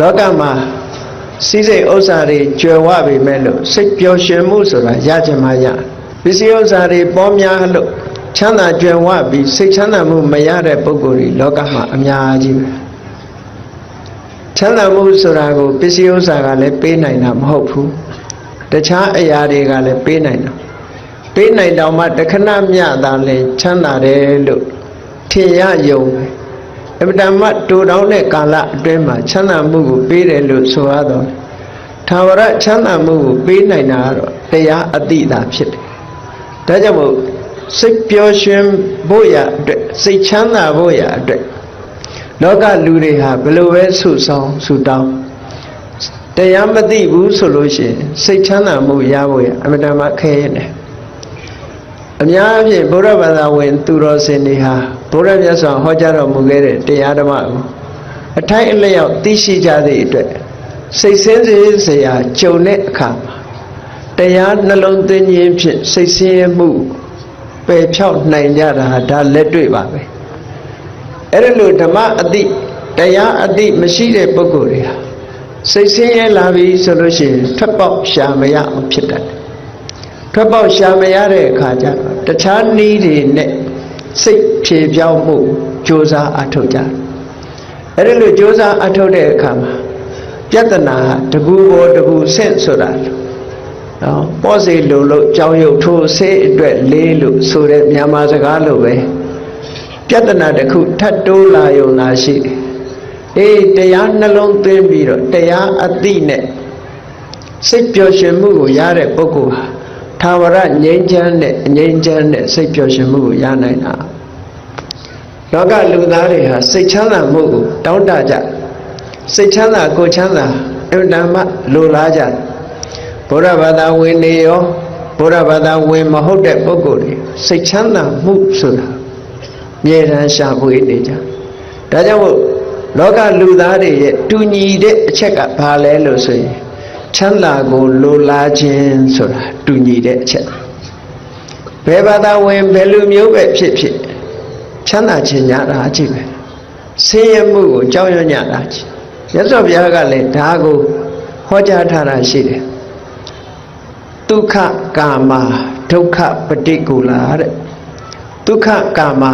လောကမှာစီးစိမ်ဥစ္စာတွေကျွယ်ဝပေမဲ့လို့စိတ်ပျော်ရွှင်မှုဆိုတာရကြမှာရပစ္စည်းဥစ္စာတွေပေါ်များလို့ချမ်းသာကြွယ်ဝပြီးစိတ်ချမ်းသာမှုမရတဲ့ပုဂ္ဂိုလ်တွေလောကမှာအများကြီးပဲချမ်းသာမှုဆိုတာကိုပစ္စည်းဥစ္စာကလည်းပေးနိုင်တာမဟုတ်ဘူးတခြားအရာတွေကလည်းပေးနိုင်တာပေးနိုင်တော့မှတခဏမျှသာလဲချမ်းသာတယ်လို့ထင်ရယုံပဲအမှန်တမ်းတူတောင်းတဲ့ကာလအတွင်းမှာချမ်းသာမှုကိုပေးတယ်လို့ဆိုရတော့ထာဝရချမ်းသာမှုကိုပေးနိုင်တာကတော့တရားအတိတာဖြစ်တယ်ဒါကြောင့်မို့စိတ်ပျော်ရွှင်ဖို့ရအတွက်စိတ်ချမ်းသာဖို့ရအတွက်လောကလူတွေဟာဘယ်လိုပဲဆုဆောင်ဆုတောင်းတရားမသိဘူးဆိုလို့ရှိရင်စိတ်ချမ်းသာမှုရဖို့ရအမှန်တမ်းခဲရတယ်အများအားဖြင့်ဗုဒ္ဓဘာသာဝင်သူတော်စင်တွေဟာဘုရားမြတ်စွာဟောကြားတော်မူခဲ့တဲ့တရားဓမ္မကိုအထိုက်အလျောက်သိရှိကြသည့်အတွက်စိတ်ဆင်းရဲစရာကြုံတဲ့အခါမှာတရားနှလုံးသွင်းခြင်းဖြင့်စိတ်ဆင်းရဲမှုပယ်ဖြောက်နိုင်ကြတာဒါလက်တွေ့ပါပဲအဲ့ဒါလို့ဓမ္မအတိတရားအတိမရှိတဲ့ပုဂ္ဂိုလ်တွေဟာစိတ်ဆင်းရဲလာပြီဆိုလို့ရှိရင်ထွက်ပေါက်ရှာမရအောင်ဖြစ်တတ်တယ်ထွက်ပေါက်ရှာမရတဲ့အခါကျတော့တခြားနည်းတွေနဲ့စိတ်ဖြေပြောင်းမှုကြိုးစားအထောက်ကြအဲ့ဒီလိုကြိုးစားအထောက်တဲ့အခါမှာပြဿနာတကူပေါ်တကူဆင့်ဆိုတာနော်ပေါ့စီလိုလို့ကြောင်ရုပ်ထိုးဆေးအတွက်လေးလို့ဆိုတဲ့မြန်မာစကားလိုပဲပြဿနာတစ်ခုထပ်တိုးလာယုံလာရှိတယ်အေးတရားနှလုံးသွင်းပြီးတော့တရားအသိနဲ့စိတ်ပျော်ရွှင်မှုကိုရတဲ့ပုဂ္ဂိုလ်ဟာထာဝရငြိမ်းချမ်းတဲ့အငြိမ်းချမ်းတဲ့စိတ်ပျော်ရွှင်မှုကိုရနိုင်တာလောကလူသားတွေဟာစိတ်ချမ်းသာမှုကိုတောင်းတကြစိတ်ချမ်းသာကိုယ်ချမ်းသာအမှန်မှလိုလားကြဘုရားဘာသာဝင်နေရောဘုရားဘာသာဝင်မဟုတ်တဲ့ပုဂ္ဂိုလ်တွေစိတ်ချမ်းသာမှုဆိုတာမြေတမ်းရှာဖွေနေကြဒါကြောင့်မို့လောကလူသားတွေရဲ့တူညီတဲ့အချက်ကဘာလဲလို့ဆိုရင်ချမ်းသာကိုလိုလားခြင်းဆိုတာတူညီတဲ့အချက်ဘယ်ဘာသာဝင်ဘယ်လူမျိုးပဲဖြစ်ဖြစ်ချမ်းသာခြင်းညာတာအကြည့်ပဲဆင်းရဲမှုကိုကြောက်ရွံ့ကြတာကြည့်မြတ်စွာဘုရားကလည်းဒါကိုဟောကြားထားတာရှိတယ်ဒုက္ခကာမဒုက္ခပฏิကူလာတဲ့ဒုက္ခကာမ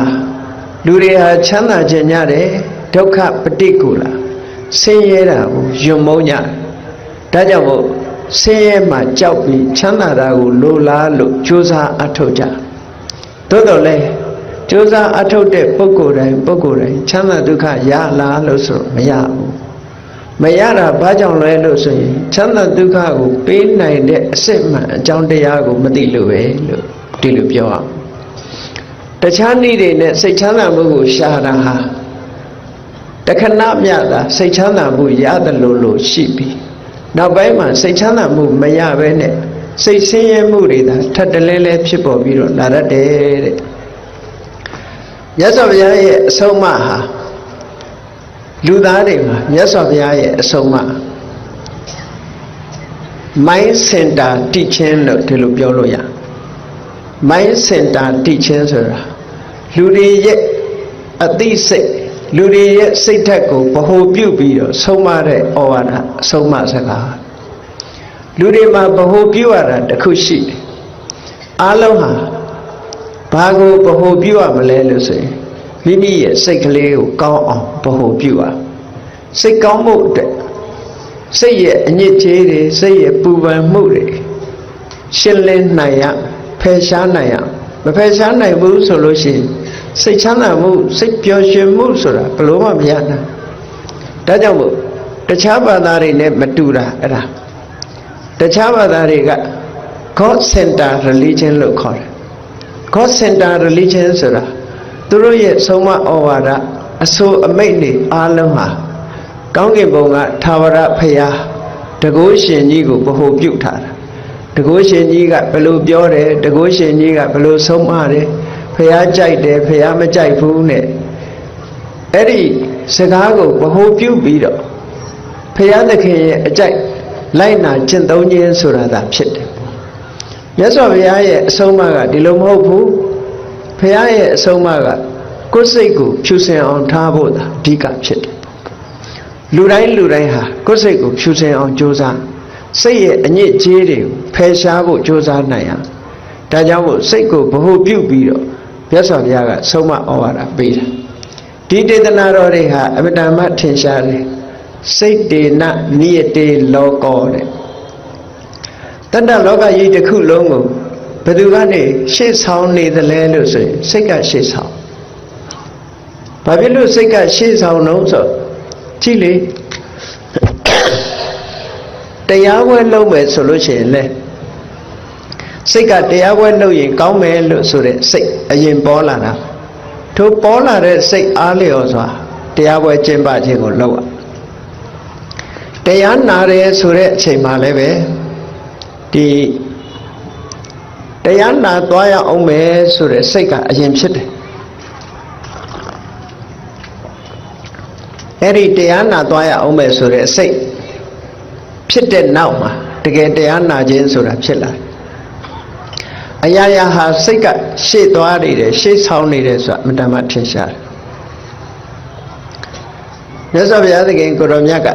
လူတွေဟာချမ်းသာခြင်းရတယ်ဒုက္ခပฏิကူလာဆင်းရဲတာကိုယွံမုန်းကြဒါကြောင့်မို့ဆင်းရဲမှကြောက်ပြီးချမ်းသာတာကိုလိုလားလို့ကြိုးစားအထောက်ကြသို့တော်လည်းကြိုးစားအထောက်တဲ့ပုဂ္ဂိုလ်တိုင်းချမ်းသာဒုက္ခရလားလို့ဆိုမရဘူးမရတာဘာကြောင့်လဲလို့ဆိုရင်ချမ်းသာဒုက္ခကိုပေးနိုင်တဲ့အစစ်မှန်အကြောင်းတရားကိုမသိလို့ပဲလို့ဒီလိုပြောအောင်တခြားနည်းတွေနဲ့စိတ်ချမ်းသာမှုကိုရှာတာဟာတခဏမျှတာစိတ်ချမ်းသာမှုရတယ်လို့ရှိပြီနောက်ပိုင်းမှာစိတ်ချမ်းသာမှုမရဘဲနဲ့စိတ်ဆင်းရဲမှုတွေသာထပ်တလဲလဲဖြစ်ပေါ်ပြီးတော့လာတတ်တယ်တဲ့မြတ်စွာဘုရားရဲ့အဆုံးအမဟာလူသားတွေမှာမြတ်စွာဘုရားရဲ့အဆုံးအမ mind center teaching လို့ဒီလိုပြောလို့ရ mind center teaching ဆိုတာလူတွေရဲ့အသိစိတ်လူတွေရဲ့စိတ်ဓာတ်ကိုဗဟိုပြုပြီးတော့ဆုံးမတဲ့ဩဝါဒဆုံးမစကားလူတွေမှာဗဟိုပြုရတာတစ်ခုရှိတယ်အားလုံးဟာဘာကိုဗဟိုပြုရမလဲလို့ဆိုရင်မိမိရဲ့စိတ်ကလေးကိုကောင်းအောင်ဗဟိုပြုရစိတ်ကောင်းမှုအတွက်စိတ်ရဲ့အညစ်အကြေးတွေစိတ်ရဲ့ပူပန်မှုတွေရှင်းလင်းနိုင်ရဖယ်ရှားနိုင်ရမဖယ်ရှားနိုင်ဘူးဆိုလို့ရှိရင်စိတ်ချမ်းသာမှုစိတ်ပျော်ရွှင်မှုဆိုတာဘလို့မှမရနိုင်ဒါကြောင့်မို့တခြားဘာသာတွေနဲ့မတူတာအဲ့ဒါတခြားဘာသာတွေက God Center Religion လို့ခေါ်တယ် God Center Religion ဆိုတာသူတို့ရဲ့ဆုံးမဩဝါဒအဆိုအမိန့်တွေအားလုံးဟာကောင်းကင်ဘုံကထာဝရဘုရားတကုရှင်ကြီးကိုဗဟိုပြုထားတာတကုရှင်ကြီးကဘယ်လိုပြောတယ်တကုရှင်ကြီးကဘယ်လိုဆုံးမတယ်ဖះကြိုက်တယ်ဖះမကြိုက်ဘူးနဲ့အဲ့ဒီစကားကိုဗဟိုပြုပြီးတော့ဖះသခင်ရဲ့အကြိုက်လိုက်နာကျင့်သုံးခြင်းဆိုတာသာဖြစ်တယ်မြတ်စွာဘုရားရဲ့အဆုံးအမကဒီလိုမဟုတ်ဘူးဖះရဲ့အဆုံးအမကကိုယ်စိတ်ကိုဖြူစင်အောင်ထားဖို့သာအဓိကဖြစ်တယ် လူတိုင်းဟာကိုယ်စိတ်ကိုဖြူစင်အောင်ကြိုးစားစိတ်ရဲ့အညစ်အကြေးတွေကိုဖယ်ရှားဖို့ကြိုးစားနိုင်ရဒါကြောင့်မို့စိတ်ကိုဗဟုပြုပြီးတော့မြတ်စွာဘုရားကဆုံးမဩဝါဒပေးတာဒီဒေသနာတော်တွေဟာအမတန်မှထင်ရှားတယ်စိတ်တေနနိယတေလောကောတဲ့တတ္တလောကကြီးတစ်ခုလုံးကိုဘယ်သူကနေရှေ့ဆောင်နေသလဲလို့ဆိုရင်စိတ်ကရှေ့ဆောင်ဘာဖြစ်လို့စိတ်ကရှေ့ဆောင်လို့ဆိုကြည့်လေတရားပွဲလုပ်မယ်ဆိုလို့ရှိရင်လေစိတ်ကတရားပွဲလုပ်ရင်ကောင်းမယ်လို့ဆိုတဲ့စိတ်အရင်ပေါ်လာတာထိုပေါ်လာတဲ့စိတ်အားလျော်စွာတရားပွဲကျင့်ပခြင်းကိုလုပ်ရတရားနာတယ်ဆိုတဲ့အချိန်မှလည်းပဲဒီတရားနာသွားရအောင်မယ်ဆိုတဲ့စိတ်ကအရင်ဖြစ်တယ်အဲ့ဒီတရားနာသွားရအောင်မယ်ဆိုတဲ့စိတ်ဖြစ်တဲ့နောက်မှာတကယ်တရားနာခြင်းဆိုတာဖြစ်လာအရာရာဟာစိတ်ကရှေ့သွားနေတယ်ရှေ့ဆောင်နေတယ်ဆိုတာအမှန်တမ်းထင်ရှားတယ်မြတ်စွာဘုရားသခင်ကိုရောမြတ်က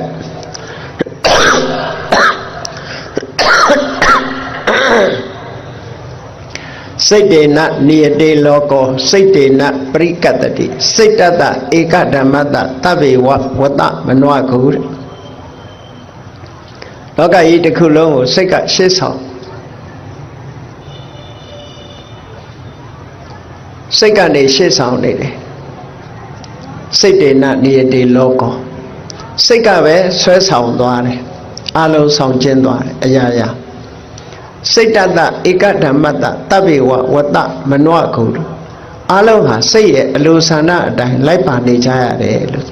စိတ်တေနနိယတေလောကောစိတ်တေနပရိကတ္တိစိတ်တတဧကဓမ္မတသဗ္ဗေဝဝတ္တမနောကုတဲ့လောကကြီးတစ်ခုလုံးကိုစိတ်ကရှေ့ဆောင်စိတ်ကနေရှေ့ဆောင်နေတယ်စိတ်တေနနိယတေလောကောစိတ်ကပဲဆွဲဆောင်သွားတယ်အလုံးဆောင်ကျင်းသွားတယ်အရာရာစိတ်တတဧကဓမ္မတသဗ္ဗေဝဝတ္တမနောကုအလုံးဟာစိတ်ရဲ့အလိုဆန္ဒအတိုင်းလိုက်ပါနေကြရတယ်လို့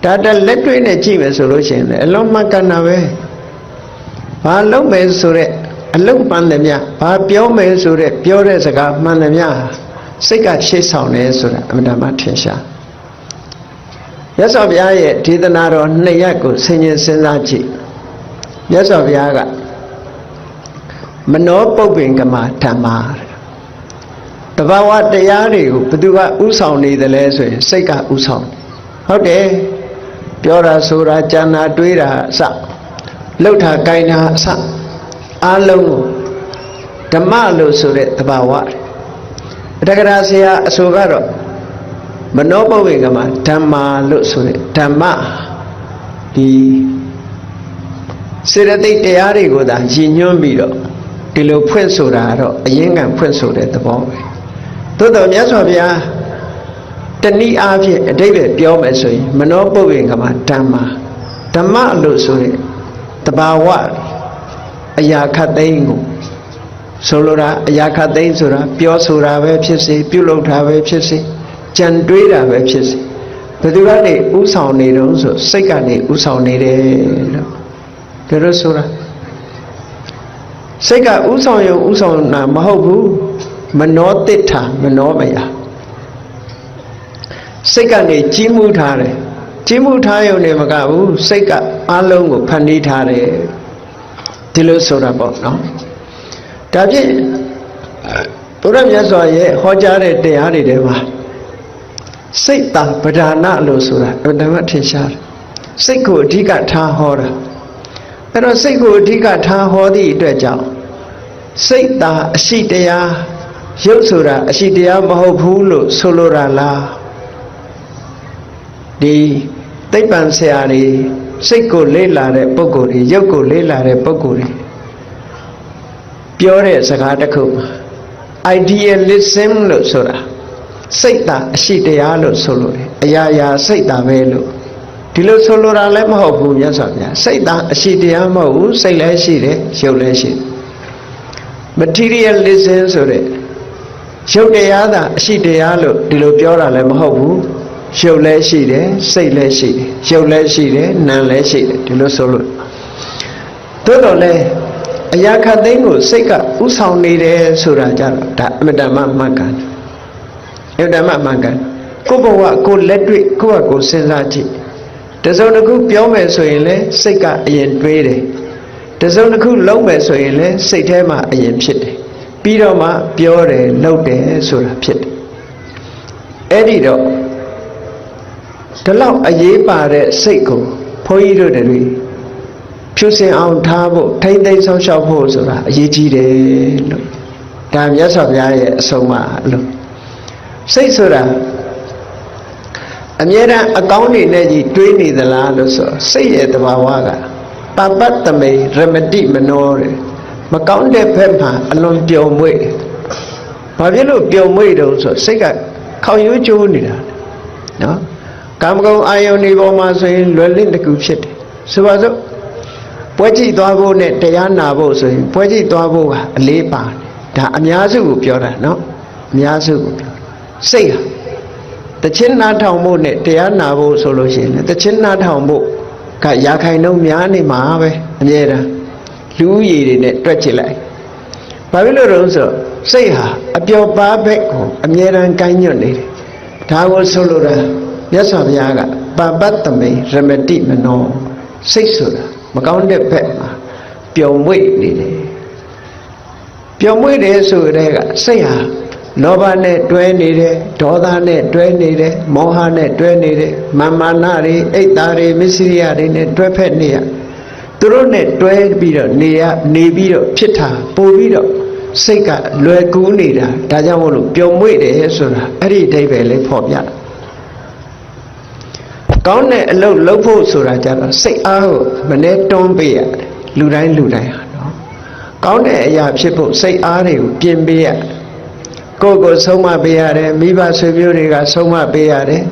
ဒါတလက်တွေ့နဲ့ကြည့်မယ်ဆိုလို့ရှိရင်လည်းအလုံးမှန်ကန်တာပဲဘာလုပ်မယ်ဆိုတဲ့အလုံးမှန်တယ်များဘာပြောမယ်ဆိုတဲ့ပြောတဲ့စကားမှန်တယ်များစိတ်ကရှေ့ဆောင်တယ်ဆိုတာအမှန်တမ်းထင်ရှားမြတ်စွာဘုရားရဲ့ဒေသနာတော်နှစ်ရပ်ကိုဆင်ခြင်စဉ်းစားကြည့်မြတ်စွာဘုရားကမနောပုပ္ပင်ကမဓမ္မာတဘာဝတရားတွေကိုဘယ်သူကဥဆောင်နေသလဲဆိုရင်စိတ်ကဥဆောင်ဟုတ်တယ်ပြောတာဆိုတာကြံတာတွေးတာအစလှုပ်တာကိုင်တာအစအလုံးကိုဓမ္မလို့ဆိုတဲ့တဘာဝအတက္ကရာဆရာအဆိုကတော့မနောပုပ္ပင်ကမဓမ္မာလို့ဆိုတဲ့ဓမ္မဒီစေတသိက်တရားတွေကိုသာရည်ညွှန်းပြီးတော့ဒီလိုဖွင့်ဆိုတာတော့အရင်ကဖွင့်ဆိုတဲ့သဘောပဲသို့တော်မြတ်စွာဘုရားတဏှိအားဖြင့်အဓိပ္ပာယ်ပြောမယ်ဆိုရင်မနောပုပ္ပင်ကမဓမ္မာဓမ္မလို့ဆိုတဲ့တဘာဝအရာခတ်သိမ်းကိုဆိုလိုတာအရာခတ်သိမ်းဆိုတာပြောဆိုတာပဲဖြစ်စေပြုလုပ်တာပဲဖြစ်စေကြံတွေးတာပဲဖြစ်စေဘယ်သူကနေဥဆောင်နေတော့ဆိုစိတ်ကနေဥဆောင်နေတယ်လို့ဒါလို့ဆိုတာစိတ်ကဥဆောင်ရုံဥဆောင်တာမဟုတ်ဘူးမနောတိဋ္ဌာမနောမယစိတ်ကနေကြီးမှုထားတယ်ကြီးမှုထားရုံနဲ့မကဘူးစိတ်ကအလုံးကိုဖန်တီးထားတယ်ဒီလိုဆိုတာပေါ့နော်ဒါဖြင့်ဘုရားမြတ်စွာရဲ့ဟောကြားတဲ့တရားတွေထဲမှာစိတ်တာပဓာနလို့ဆိုတာအမှန်တမ်းထင်ရှားတယ်စိတ်ကိုအဓိကထားဟောတာအဲ့တော့စိတ်ကိုအဓိကထားဟောသည့်အတွက်ကြောင့်စိတ်သာအရှိတရားရုပ်ဆိုတာအရှိတရားမဟုတ်ဘူးလို့ဆိုလိုတာလားဒီသိပ္ပံဆရာတွေစိတ်ကိုလေ့လာတဲ့ပုဂ္ဂိုလ်တွေရုပ်ကိုလေ့လာတဲ့ပုဂ္ဂိုလ်တွေပြောတဲ့စကားတစ်ခု idealism လို့ဆိုတာစိတ်သာအရှိတရားလို့ဆိုလိုတယ်အရာရာစိတ်သာပဲလို့ဒီလိုဆိုလိုတာလည်းမဟုတ်ဘူးမြတ်စွာဘုရားစိတ်သာအရှိတရားမဟုတ်ဘူးစိတ်လည်းရှိတယ်ရုပ်လည်းရှိတယ် materialism ဆိုတဲ့ရုပ်တရားသာအရှိတရားလို့ဒီလိုပြောတာလည်းမဟုတ်ဘူးရုပ်လည်းရှိတယ်စိတ်လည်းရှိတယ်ရုပ်လည်းရှိတယ်နာမ်လည်းရှိတယ်ဒီလိုဆိုလို့သို့တော်လည်းအရာခတ်သိမ်းကိုစိတ်ကဥဆောင်နေတယ်ဆိုတာကြတော့ဒါအမြဲတမ်းမှန်ကန်အမြဲတမ်းမှန်ကန်ကိုယ့်ဘဝကိုယ်လက်တွေ့ကိုယ့်ဟာကိုယ်စဉ်းစားကြည့်တစုံတစ်ခုပြောမယ်ဆိုရင်လည်းစိတ်ကအရင်တွေးတယ်တစုံတစ်ခုလုပ်မယ်ဆိုရင်လည်းစိတ်ထဲမှာအရင်ဖြစ်တယ်ပြီးတော့မှပြောတယ်လုပ်တယ်ဆိုတာဖြစ်တယ်အဲ့ဒီတော့ဒီလောက်အရေးပါတဲ့စိတ်ကိုဘ န်းကြီးတို့တွေဖြူစင်အောင်ထားဖို့ထိမ့်သိမ်းဆောင်ရှောက်ဖို့ဆိုတာအရေးကြီးတယ်လို့ဒါမြတ်စွာဘုရားရဲ့အဆုံးအမလို့စိတ်ဆိုတာအမြဲတမ်းအကောင်းနေနဲ့ကြီးတွေးနေသလားလို့ဆိုစိတ်ရဲ့တဘာဝကပပတ္တမေရမတိမနောတဲ့မကောင်းတဲ့ဘက်မှာအလွန်ပျော်မွေ့ဘာဖြစ်လို့ပျော်မွေ့တုံးဆိုစိတ်ကခေါင်ရိုးကျိုးနေတာနော်ကာမဂုဏ်အာယုန်ဒီပေါ်မှာဆိုရင်လွယ်လင့်တကူဖြစ်တယ်ဆိုပါစို့ပွဲကြည့်သွားဖို့နဲ့တရားနာဖို့ဆိုရင်ပွဲကြည့်သွားဖို့ကအလေးပါတယ်ဒါအများစုကိုပြောတာနော်အများစုကိုပြောစိတ်ဟာတခြင်းနာထောင်ဖို့နဲ့တရားနာဖို့ဆိုလို့ရှိရင်တခြင်းနာထောင်ဖို့ကရာခိုင်နှုန်းများနေမှာပဲအမြဲတမ်းလူဦးရေတွေနဲ့တွက်ချစ်လိုက်ဘာဖြစ်လို့လဲဆိုစိတ်ဟာအပျော်ပါးဘက်ကိုအမြဲတမ်းကိုင်းညွတ်နေတယ်ဒါကိုဆိုလိုတာမြတ်စွာဘုရားကပပတ္တမေရမတိမနောစိတ်ဆိုတာမကောင်းတဲ့ဘက်မှာပျော်မွေ့နေတယ်ပျော်မွေ့တယ်ဆိုတဲ့ကစိတ်ဟာလောဘနဲ့တွဲနေတယ်ဒေါသနဲ့တွဲနေတယ်မောဟနဲ့တွဲနေတယ်မာနတွေအိတ်သားတွေမစ္စရိယတွေနဲ့တွဲဖက်နေရသူတို့နဲ့တွဲပြီးတော့နေပြီးတော့ဖြစ်တာပို့ပြီးတော့စိတ်ကလွယ်ကူးနေတာဒါကြောင့်မို့လို့ပျော်မွေ့တယ်ဆိုတာအဲ့ဒီအဓိပ္ပာယ်လေးဖော်ပြကောင်းတဲ့အလုပ်လုပ်ဖို့ဆိုတာကြတော့စိတ်အားကိုမနှဲတွန်းပေးရတယ်လူတိုင်းဟာနော်ကောင်းတဲ့အရာဖြစ်ဖို့စိတ်အားတွေကိုပြင်ပေးရကိုယ်ကိုဆုံးမပေးရတယ်မိဘဆွေမျိုးတွေကဆုံးမပေးရတယ်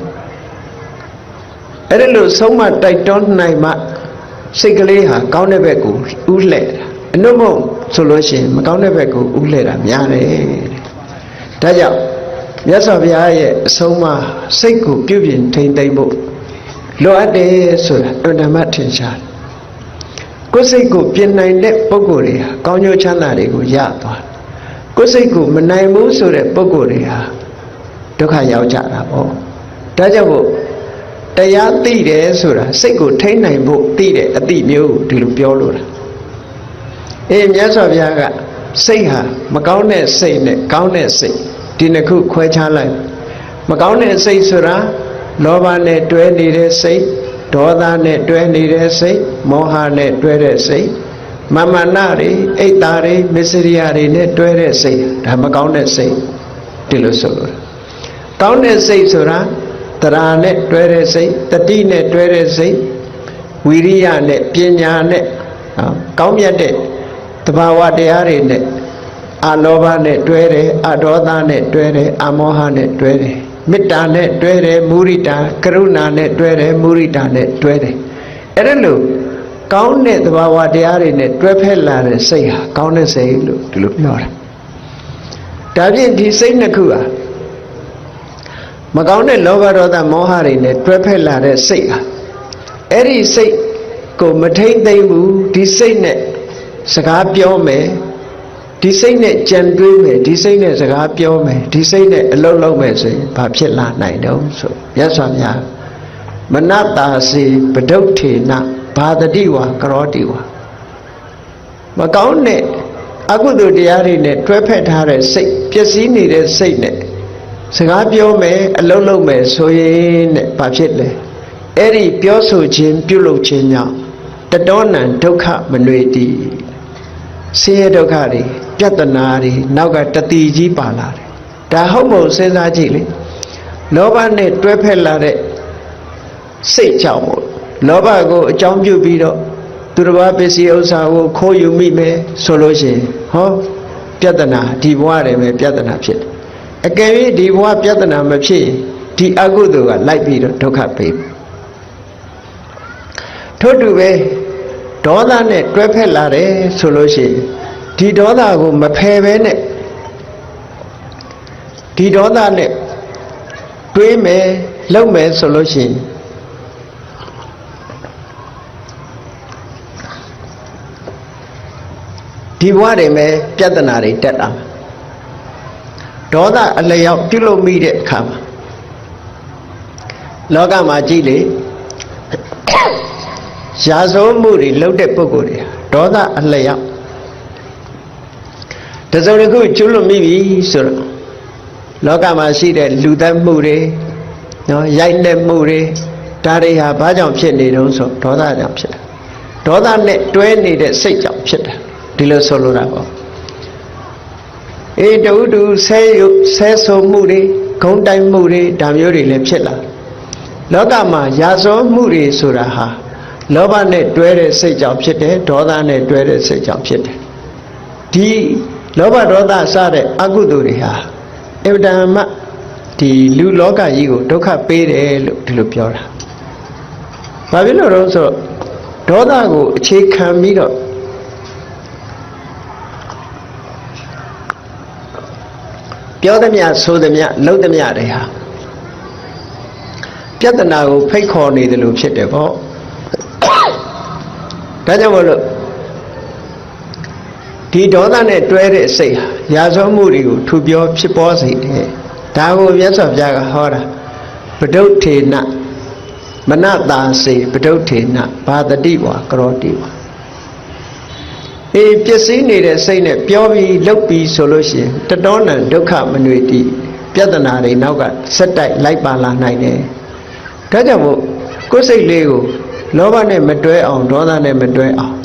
အဲ့ဒါလို့ဆုံးမတိုက်တွန်းနိုင်မှစိတ်ကလေးဟာကောင်းတဲ့ဘက်ကိုဥလှဲ့တာအနုမုံဆိုလို့ရှိရင်မကောင်းတဲ့ဘက်ကိုဥလှဲ့တာများတယ်ဒါကြောင့်မြတ်စွာဘုရားရဲ့အဆုံးအမစိတ်ကိုပြုပြင်ထိန်းသိမ်းဖို့လိုအပ်တယ်ဆိုတာအတ္တမထင်ရှားတယ်ကိုယ်စိတ်ကိုပြင်နိုင်တဲ့ပုဂ္ဂိုလ်တွေဟာကောင်းကျိုးချမ်းသာတွေကိုရသွားကိုယ်စိတ်ကိုမနိုင်ဘူးဆိုတဲ့ပုဂ္ဂိုလ်တွေဟာဒုက္ခရောက်ကြတာပေါ့ဒါကြောင့်မို့တရားသိတယ်ဆိုတာစိတ်ကိုထိန်းနိုင်ဖို့သိတဲ့အသိမျိုးဒီလိုပြောလို့တာမြတ်စွာဘုရားကစိတ်ဟာမကောင်းတဲ့စိတ်နဲ့ကောင်းတဲ့စိတ်ဒီနှစ်ခုခွဲခြားလိုက်မကောင်းတဲ့စိတ်ဆိုတာလောဘနဲ့တွဲနေတဲ့စိတ်ဒေါသနဲ့တွဲနေတဲ့စိတ်မောဟနဲ့တွဲတဲ့စိတ်မာနတွေအိတ်သားတွေမစ္စရိယတွေနဲ့တွဲတဲ့စိတ်ဒါမကောင်းတဲ့စိတ်ဒီလိုဆိုလို့ကောင်းတဲ့စိတ်ဆိုတာတရားနဲ့တွဲတဲ့စိတ်တတိနဲ့တွဲတဲ့စိတ်ဝိရိယနဲ့ပညာနဲ့ကောင်းမြတ်တဲ့တဘာဝတရားတွေနဲ့အလောဘနဲ့တွဲတယ်အဒေါသနဲ့တွဲတယ်အမောဟနဲ့တွဲတယ်မေတ္တာနဲ့တွဲတယ်မုရိဒာကရုဏာနဲ့တွဲတယ်မုရိဒာနဲ့တွဲတယ်အဲ့ဒါလို့ကောင်းတဲ့သဘာဝတရားတွေနဲ့တွဲဖက်လာတဲ့စိတ်ဟာကောင်းတဲ့စိတ်လို့ဒီလိုပြောတာဒါဖြင့်ဒီစိတ်နှစ်ခုဟာမကောင်းတဲ့လောဘဒေါသမောဟတွေနဲ့တွဲဖက်လာတဲ့စိတ်ဟာအဲ့ဒီစိတ်ကိုမထိမ့်သိမ့်ဘူးဒီစိတ်နဲ့စကားပြောမယ်ဒီစိတ်နဲ့ကြံတွေးမယ်ဒီစိတ်နဲ့စကားပြောမယ်ဒီစိတ်နဲ့အလုပ်လုပ်မယ်ဆိုရင်ဘာဖြစ်လာနိုင်တော့ဆိုမြတ်စွာဘုရားမနတာစီပဒုဋ္ဌေနဘာတတိဝါကရောတိဝါမကောင်းတဲ့အကုသိုလ်တရားတွေနဲ့တွဲဖက်ထားတဲ့စိတ်ပျက်စီးနေတဲ့စိတ်နဲ့စကားပြောမယ်အလုပ်လုပ်မယ်ဆိုရင်တဲ့ဘာဖြစ်လဲအဲ့ဒီပြောဆိုခြင်းပြုလုပ်ခြင်းကြောင့်တတောနံဒုက္ခမနွေတိဆင်းရဲဒုက္ခတွေပြဿနာတွေနောက်ကတတိကြီးပါလာတယ်ဒါဟုတ်မဟုတ်စဉ်းစားကြည့်လေလောဘနဲ့တွဲဖက်လာတဲ့စိတ်ကြောင့်မို့လောဘကိုအကြောင်းပြုပြီးတော့သူတစ်ပါးပစ္စည်းဥစ္စာကိုခိုးယူမိမယ်ဆိုလို့ရှိရင်ဟောပြဿနာဒီဘဝတည်းပဲပြဿနာဖြစ်တယ်အကယ်၍ဒီဘဝပြဿနာမဖြစ်ဒီအကုသိုလ်ကလိုက်ပြီးတော့ဒုက္ခပေးထို့တူပဲဒေါသနဲ့တွဲဖက်လာတယ်ဆိုလို့ရှိရင်ဒီဒေါသကိုမဖယ်ဘဲနဲ့ဒီဒေါသနဲ့တွေးမယ်လုပ်မယ်ဆိုလို့ရှိရင်ဒီဘဝတွေမှာပြဿနာတွေတက်လာဒေါသအလျောက်ပြုလုပ်မိတဲ့အခါမှာလောကမှာကြည့်လေရာဇဝမှုတွေလုပ်တဲ့ပုဂ္ဂိုလ်တွေဒေါသအလျောက်တစုံတစ်ခုကျွလွန်မိပြီဆိုတော့လောကမှာရှိတဲ့လူသတ်မှုတွေနော်ရိုက်နှက်မှုတွေ ဒါတွေဟာဘာကြောင့်ဖြစ်နေတုံးဆိုဒေါသကြောင့်ဖြစ်တယ်ဒေါသနဲ့တွဲနေတဲ့စိတ်ကြောင့်ဖြစ်တယ်ဒီလိုဆိုလိုတာပေါ့တူတူဆဲဆိုမှုတွေဂုံတိုင်မှုတွေဒါမျိုးတွေလည်းဖြစ်လာလောကမှာရာဇဝမှုတွေဆိုတာဟာလောဘနဲ့တွဲတဲ့စိတ်ကြောင့်ဖြစ်တယ်ဒေါသနဲ့တွဲတဲ့စိတ်ကြောင့်ဖြစ်တယ်ဒီလောဘဒေါသစတဲ့အကုသိုလ်တွေဟာအဗ္ဗဒမ္မဒီလူလောကကြီးကိုဒုက္ခပေးတယ်လို့ဒီလိုပြောတာဘာဖြစ်လို့လဲဆိုတော့ဒေါသကိုအခြေခံပြီးတော့ပြောသမျှဆိုသမျှလုပ်သမျှတွေဟာပြဿနာကိုဖိတ်ခေါ်နေတယ်လို့ဖြစ်တယ်ပေါ့ဒါကြောင့်မလို့ဒီဒေါသနဲ့တွဲတဲ့စိတ်ဟာရာဇဝမှုတွေကိုထူပြောဖြစ်ပေါ်စေတယ်ဒါကိုမြတ်စွာဘုရားကဟောတာပဒုဋ္ဌေနမနတာစေပဒုဋ္ဌေနဘာတတိဝါကရောတိဝါပျက်စီးနေတဲ့စိတ်နဲ့ပြောပြီးလုပ်ပြီးဆိုလို့ရှိရင်တတောနံဒုက္ခမနွေတိပြဿနာတွေနောက်ကဆက်တိုက်လိုက်ပါလာနိုင်တယ်ဒါကြောင့်မို့ကိုယ်စိတ်လေးကိုလောဘနဲ့မတွဲအောင်ဒေါသနဲ့မတွဲအောင်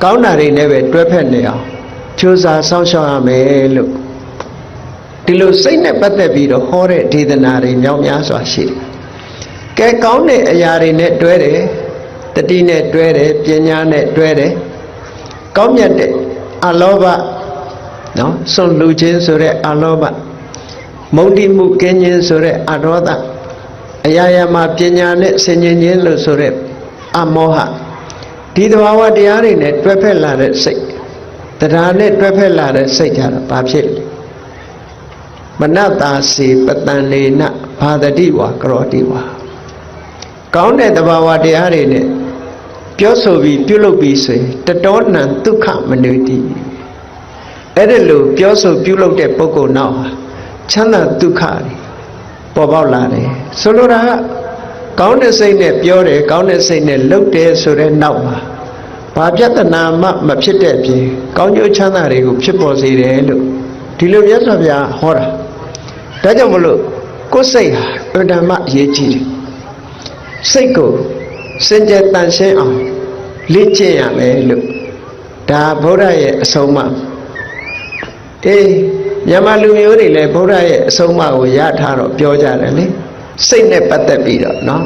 ကောင်းတာတွေနဲ့ပဲတွဲဖက်နေအောင်ကြိုးစားစောင့်ရှောက်ရမယ်လို့ဒီလိုစိတ်နဲ့ပတ်သက်ပြီးတော့ဟောတဲ့ဒေသနာတွေမြောက်များစွာရှိတယ်ကဲကောင်းတဲ့အရာတွေနဲ့တွဲတယ်တတိနဲ့တွဲတယ်ပညာနဲ့တွဲတယ်ကောင်းမြတ်တဲ့အလောဘနော်စွန့်လူခြင်းဆိုတဲ့အလောဘမုန်းတိမှုကင်းခြင်းဆိုတဲ့အဒေါသအရာရာမှာပညာနဲ့ဆင်ခြင်ခြင်းလို့ဆိုတဲ့အမောဟဒီသဘာဝတရားတွေနဲ့တွဲဖက်လာတဲ့စိတ်တရားနဲ့တွဲဖက်လာတဲ့စိတ်ကြတော့ဘာဖြစ်လဲမနတာစေပတန်နေနဘာတတိဝါကရောတိဝါကောင်းတဲ့သဘာဝတရားတွေနဲ့ပြောဆိုပြီးပြုလုပ်ပြီးဆိုရင်တတောနံဒုက္ခမနွေတိအဲ့ဒါလို့ပြောဆိုပြုလုပ်တဲ့ပုဂ္ဂိုလ်နောက်ဟာချမ်းသာဒုက္ခတွေပေါ်ပေါက်လာတယ်ဆိုလိုတာကကောင်းတဲ့စိတ်နဲ့ပြောတယ်ကောင်းတဲ့စိတ်နဲ့လုပ်တယ်ဆိုတဲ့နောက်မှာဘာပြဿနာမှမဖြစ်တဲ့အပြင်ကောင်းကျိုးချမ်းသာတွေကိုဖြစ်ပေါ်စေတယ်လို့ဒီလိုမြတ်စွာဘုရားဟောတာဒါကြောင့်မလို့ကိုယ်စိတ်ဟာအတ္တမအရေးကြီးတယ်စိတ်ကိုစင်ကြယ်တန်ရှင်းအောင်လေ့ကျင့်ရမယ်လို့ဒါဗုဒ္ဓရဲ့အဆုံးအမမြန်မာလူမျိုးတွေလည်းဗုဒ္ဓရဲ့အဆုံးအမကိုရထားတော့ပြောကြတယ်လေစိတ်နဲ့ပတ်သက်ပြီးတော့เนาะ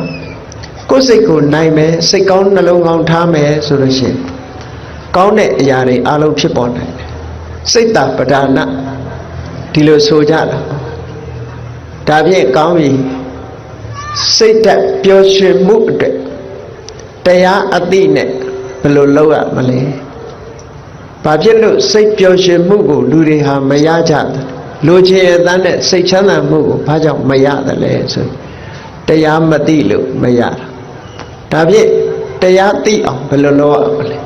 ကိုယ်စိတ်ကိုနိုင်မယ်စိတ်ကောင်းနှလုံးကောင်းထားမယ်ဆိုလို့ရှိရင်ကောင်းတဲ့အရာတွေအလုံးဖြစ်ပေါ်နိုင်တယ်စိတ်တပဒါနဒီလိုဆိုကြတာဒါဖြင့်ကောင်းပြီစိတ်တက်ပျော်ရွှင်မှုအတွက်တရားအသိနဲ့ဘယ်လိုလုပ်ရမလဲဘာဖြစ်လို့စိတ်ပျော်ရွှင်မှုကိုလူတွေဟာမရကြဘူးလိုချင်ရတဲ့နဲ့စိတ်ချမ်းသာမှုကိုဘာကြောင့်မရတယ်လဲဆိုတရားမသိလို့မရတာဒါဖြင့်တရားသိအောင်ဘယ်လိုလုပ်ရမလဲ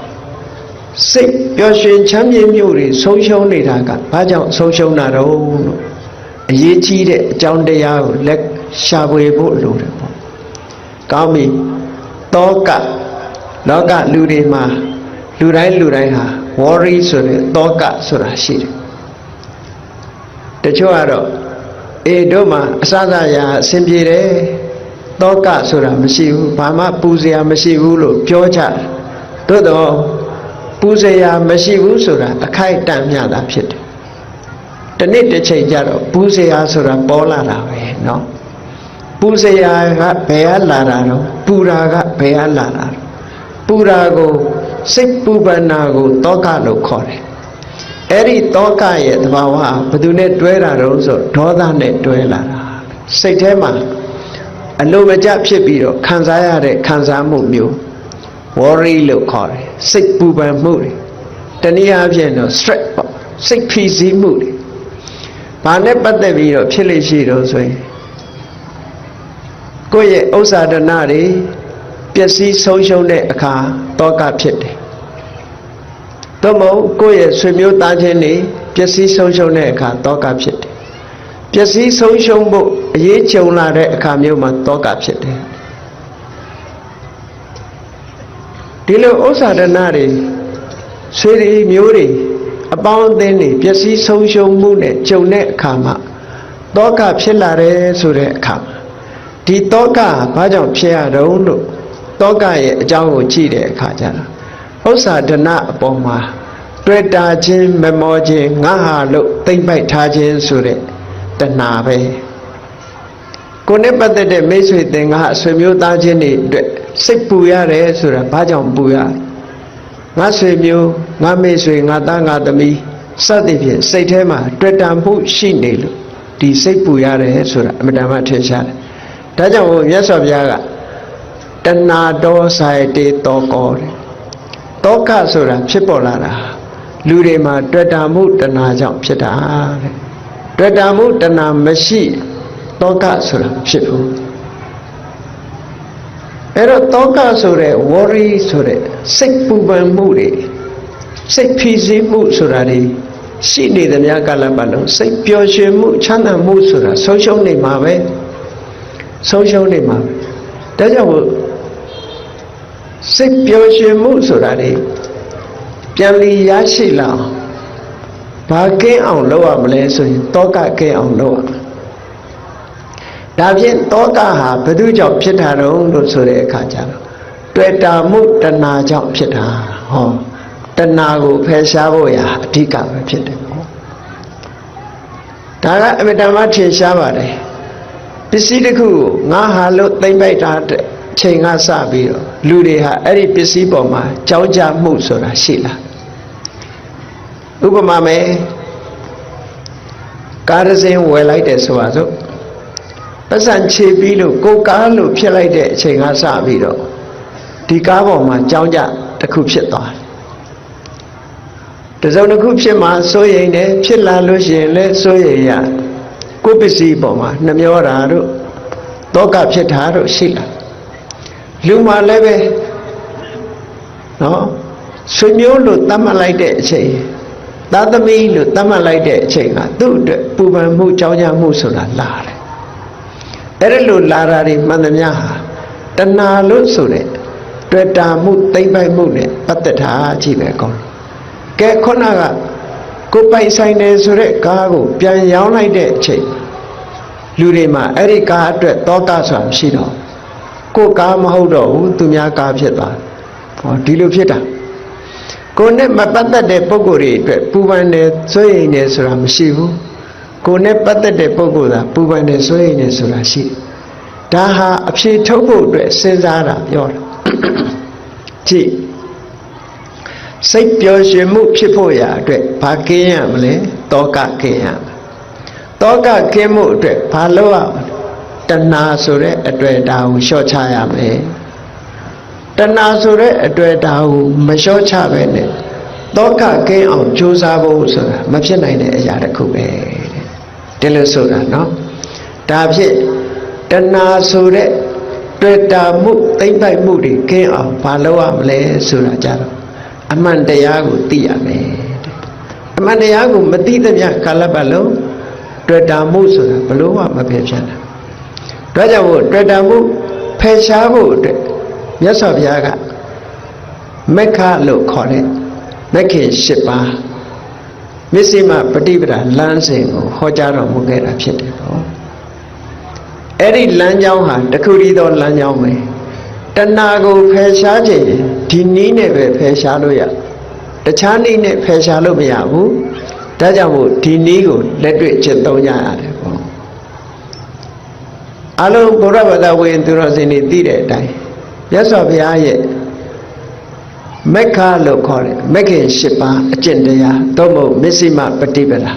စိတ်ပျော်ရွှင်ချမ်းမြေ့မှုတွေဆုံးရှုံးနေတာကဘာကြောင့်ဆုံးရှုံးတာတော့လို့အရေးကြီးတဲ့အကြောင်းတရားကိုလက်ရှာဖွေဖို့လိုတယ်ပေါ့ကောင်းပြီတောကလောကလူတွေမှာလူတိုင်းဟာ worry ဆိုတဲ့တောကဆိုတာရှိတယ်တချို့ကတော့တို့မှာအစစရာအဆင်ပြေတယ်တောကဆိုတာမရှိဘူးဘာမှပူစရာမရှိဘူးလို့ပြောကြတယ်သို့တော့ပူစရာမရှိဘူးဆိုတာအခိုက်အတန့်မြတာဖြစ်တယ်တနေ့တစ်ချိန်ကျတော့ပူစရာဆိုတာပေါ်လာတာပဲเนาะပူစရာကဘယ်ကလာတာတော့ပူရာကဘယ်ကလာတာပူရာကိုစိတ်ပူပန်နာကိုတောကလို့ခေါ်တယ်အဲ့ဒီတောကရဲ့သဘာဝဘယ်သူနဲ့တွဲတာတော့ဆိုဒေါသနဲ့တွဲလာတာစိတ်ထဲမှာအလိုမကျဖြစ်ပြီးတော့ခံစားရတဲ့ခံစားမှုမျိုး worry လို့ခေါ်တယ်စိတ်ပူပန်မှုတွေတနည်းအားဖြင့်တော့ stress ပေါ့စိတ်ဖိစီးမှုတွေဘာနဲ့ပတ်သက်ပြီးတော့ဖြစ်လို့ရှိတော့ဆိုရင်ကိုယ့်ရဲ့ဥစ္စာဒနာတွေပျက်စီးဆုံးရှုံးတဲ့အခါတောကဖြစ်တယ်။သို့မဟုတ်ကိုယ့်ရဲ့ဆွေမျိုးသားချင်းတွေပျက်စီးဆုံးရှုံးတဲ့အခါတောကဖြစ်တယ်။ပျက်စီးဆုံးရှုံးဖို့အရေးကြုံလာတဲ့အခါမျိုးမှာတောကဖြစ်တယ်။ဒီလိုဥစ္စာဒနာတွေဆွေတွေမျိုးတွေအပေါင်းအသင်းတွေပျက်စီးဆုံးရှုံးမှုနဲ့ကြုံတဲ့အခါမှာတောကဖြစ်လာတယ်ဆိုတဲ့အခါ ဒီတောကဘာကြောင့်ဖြစ်ရတော့လို့တောကရဲ့အကြောင်းကိုကြည့်တဲ့အခါကျတော့ဥစ္စာဒနာအပေါ်မှာတွေ့တာချင်းမမောခြင်းငါဟာလို့သိမ့်ပိုက်ထားခြင်းဆိုတဲ့တဏှာပဲကိုယ်နဲ့ပတ်သက်တဲ့မိတ်ဆွေသင်္ဃာဆွေမျိုးသားချင်းတွေအတွက်စိတ်ပူရတယ်ဆိုတာဘာကြောင့်ပူရငါဆွေမျိုးငါမိတ်ဆွေငါသားငါသမီးစသဖြင့်စိတ်ထဲမှာတွေ့တာမှုရှိနေလို့ဒီစိတ်ပူရတယ်ဆိုတာအမှန်တမ်းထင်ရှားတယ်ဒါကြောင့်မြတ်စွာဘုရားကတဏှာတောဆိုင်တေတောကောတဲ့တောကဆိုတာဖြစ်ပေါ်လာတာလူတွေမှာတွေ့တာမှုတဏှာကြောင့်ဖြစ်တာတဲ့တွေ့တာမှုတဏှာမရှိတောကဆိုတာဖြစ်ဘူးအဲ့တော့တောကဆိုတဲ့ worry ဆိုတဲ့စိတ်ပူပန်မှုတွေစိတ်ဖိစီးမှုဆိုတာတွေရှိနေသမျှကာလပတ်လုံးစိတ်ပျော်ရွှင်မှုချမ်းသာမှုဆိုတာဆုံးရှုံးနေမှာပဲဆုံးရှုံးနေမှာဒါကြောင့်စိတ်ပျော်ရွှင်မှုဆိုတာတွေပြန်လည်ရရှိလာဘာကင်းအောင်လုပ်ရမလဲဆိုရင်တောကကင်းအောင်လုပ်ရမယ်ဒါဖြင့်တောကဟာဘယ်သူကြောင့်ဖြစ်တာတော့လို့ဆိုတဲ့အခါကျတော့တွေ့တာမှုတဏှာကြောင့်ဖြစ်တာဟောတဏှာကိုဖယ်ရှားဖို့ရာအဓိကပဲဖြစ်တယ်ပေါ့ဒါကအမြဲတမ်းထင်ရှားပါတယ်ပစ္စည်းတစ်ခုကိုငါဟာလို့သိမ့်ပိုက်တာတဲ့ချိန်ကစပြီးတော့လူတွေဟာအဲ့ဒီပစ္စည်းပေါ်မှာကြောင်းကြမှုဆိုတာရှိလာဥပမာမယ်ကားတစ်စင်းဝယ်လိုက်တယ်ဆိုပါစို့ပတ်စံခြေပြီးလို့ကိုကားလို့ဖြစ်လိုက်တဲ့အချိန်ကစပြီးတော့ဒီကားပေါ်မှာကြောင်းကြတစ်ခုဖြစ်သွားတယ်တစုံတစ်ခုဖြစ်မှစိုးရိမ်တယ်ဖြစ်လာလို့ရှိရင်လည်းစိုးရိမ်ရကိုပစ္စည်းပေါ်မှာနှမျောတာတို့တောကဖြစ်တာတို့ရှိလာလူမှလည်းပဲနော်ဆွေမျိုးလို့သတ်မှတ်လိုက်တဲ့အချိန်သာသမီလို့သတ်မှတ်လိုက်တဲ့အချိန်ကသူ့အတွက်ပူပန်မှုကြောင်းကြမှုဆိုတာလာတယ်အဲ့ဒါလို့လာတာတွေမှန်သမျှဟာတဏှာလို့ဆိုတဲ့တွေ့တာမှုသိမ့်ပိုက်မှုနဲ့ပတ်သက်တာကြည့်ပဲကောင်းကဲခုနကကိုပိုင်ဆိုင်တယ်ဆိုတဲ့ကားကိုပြန်ရောင်းလိုက်တဲ့အချိန်လူတွေမှာအဲ့ဒီကားအတွက်တောကဆိုတာမရှိတော့ကိုကားမဟုတ်တော့ဘူးသူများကားဖြစ်သွားဟောဒီလိုဖြစ်တာကိုနဲ့မပတ်သက်တဲ့ပုဂ္ဂိုလ်တွေအတွက်ပူပန်တယ်စိုးရိမ်တယ်ဆိုတာမရှိဘူးကိုနဲ့ပတ်သက်တဲ့ပုဂ္ဂိုလ်သာပူပန်တယ်စိုးရိမ်တယ်ဆိုတာရှိဒါဟာအဖြေထုတ်ဖို့အတွက်စဉ်းစားတာပြောတာကြည့်စိတ်ပျော်ရွှင်မှုဖြစ်ဖို့ရာအတွက်ဘာကင်းရမလဲတောကကင်းရမယ်တောကကင်းမှုအတွက်ဘာလုပ်ရမလဲတဏှာဆိုတဲ့အတွေ့အတာကိုလျှော့ချရမယ်တဏှာဆိုတဲ့အတွေ့အတာကိုမလျှော့ချပဲနဲ့တောကကင်းအောင်ကြိုးစားဖို့ဆိုတာမဖြစ်နိုင်တဲ့အရာတစ်ခုပဲတဲ့ဒီလိုဆိုတာနော်ဒါဖြင့်တဏှာဆိုတဲ့တွေ့တာမှုသိမ့်ပိုက်မှုတွေကင်းအောင်ဘာလုပ်ရမလဲဆိုတာကြတော့အမှန်တရားကိုသိရမယ်တဲ့အမှန်တရားကိုမသိသမျှကာလပတ်လုံးတွေ့တာမှုဆိုတာဘလို့မှမဖယ်ဖြစ်နိုင်ဒါကြောင့်မို့တွေ့တာမှုဖယ်ရှားဖို့အတွက်မြတ်စွာဘုရားကမက္ခလို့ခေါ်တဲ့မက္ခေ၈ပါးမစ္စည်းမပฏิပဒါလမ်းစဉ်ကိုဟောကြားတော်မူခဲ့တာဖြစ်တယ်ပေါ့အဲ့ဒီလမ်းကြောင်းဟာတခုတည်းသောလမ်းကြောင်းပဲတဏှာကိုဖယ်ရှားခြင်းဒီနည်းနဲ့ပဲဖယ်ရှားလို့ရတခြားနည်းနဲ့ဖယ်ရှားလို့မရဘူးဒါကြောင့်မို့ဒီနည်းကိုလက်တွေ့ကျင့်သုံးကြရတယ်ပေါ့အလုံးဘုရားဘာသာဝင်သူတော်စင်တွေသိတဲ့အတိုင်းမြတ်စွာဘုရားရဲ့မက္ခလို့ခေါ်တယ်မက္ခေ၈ပါးအကျင့်တရားသို့မဟုတ်မစ္စည်းမပฏิပဒါ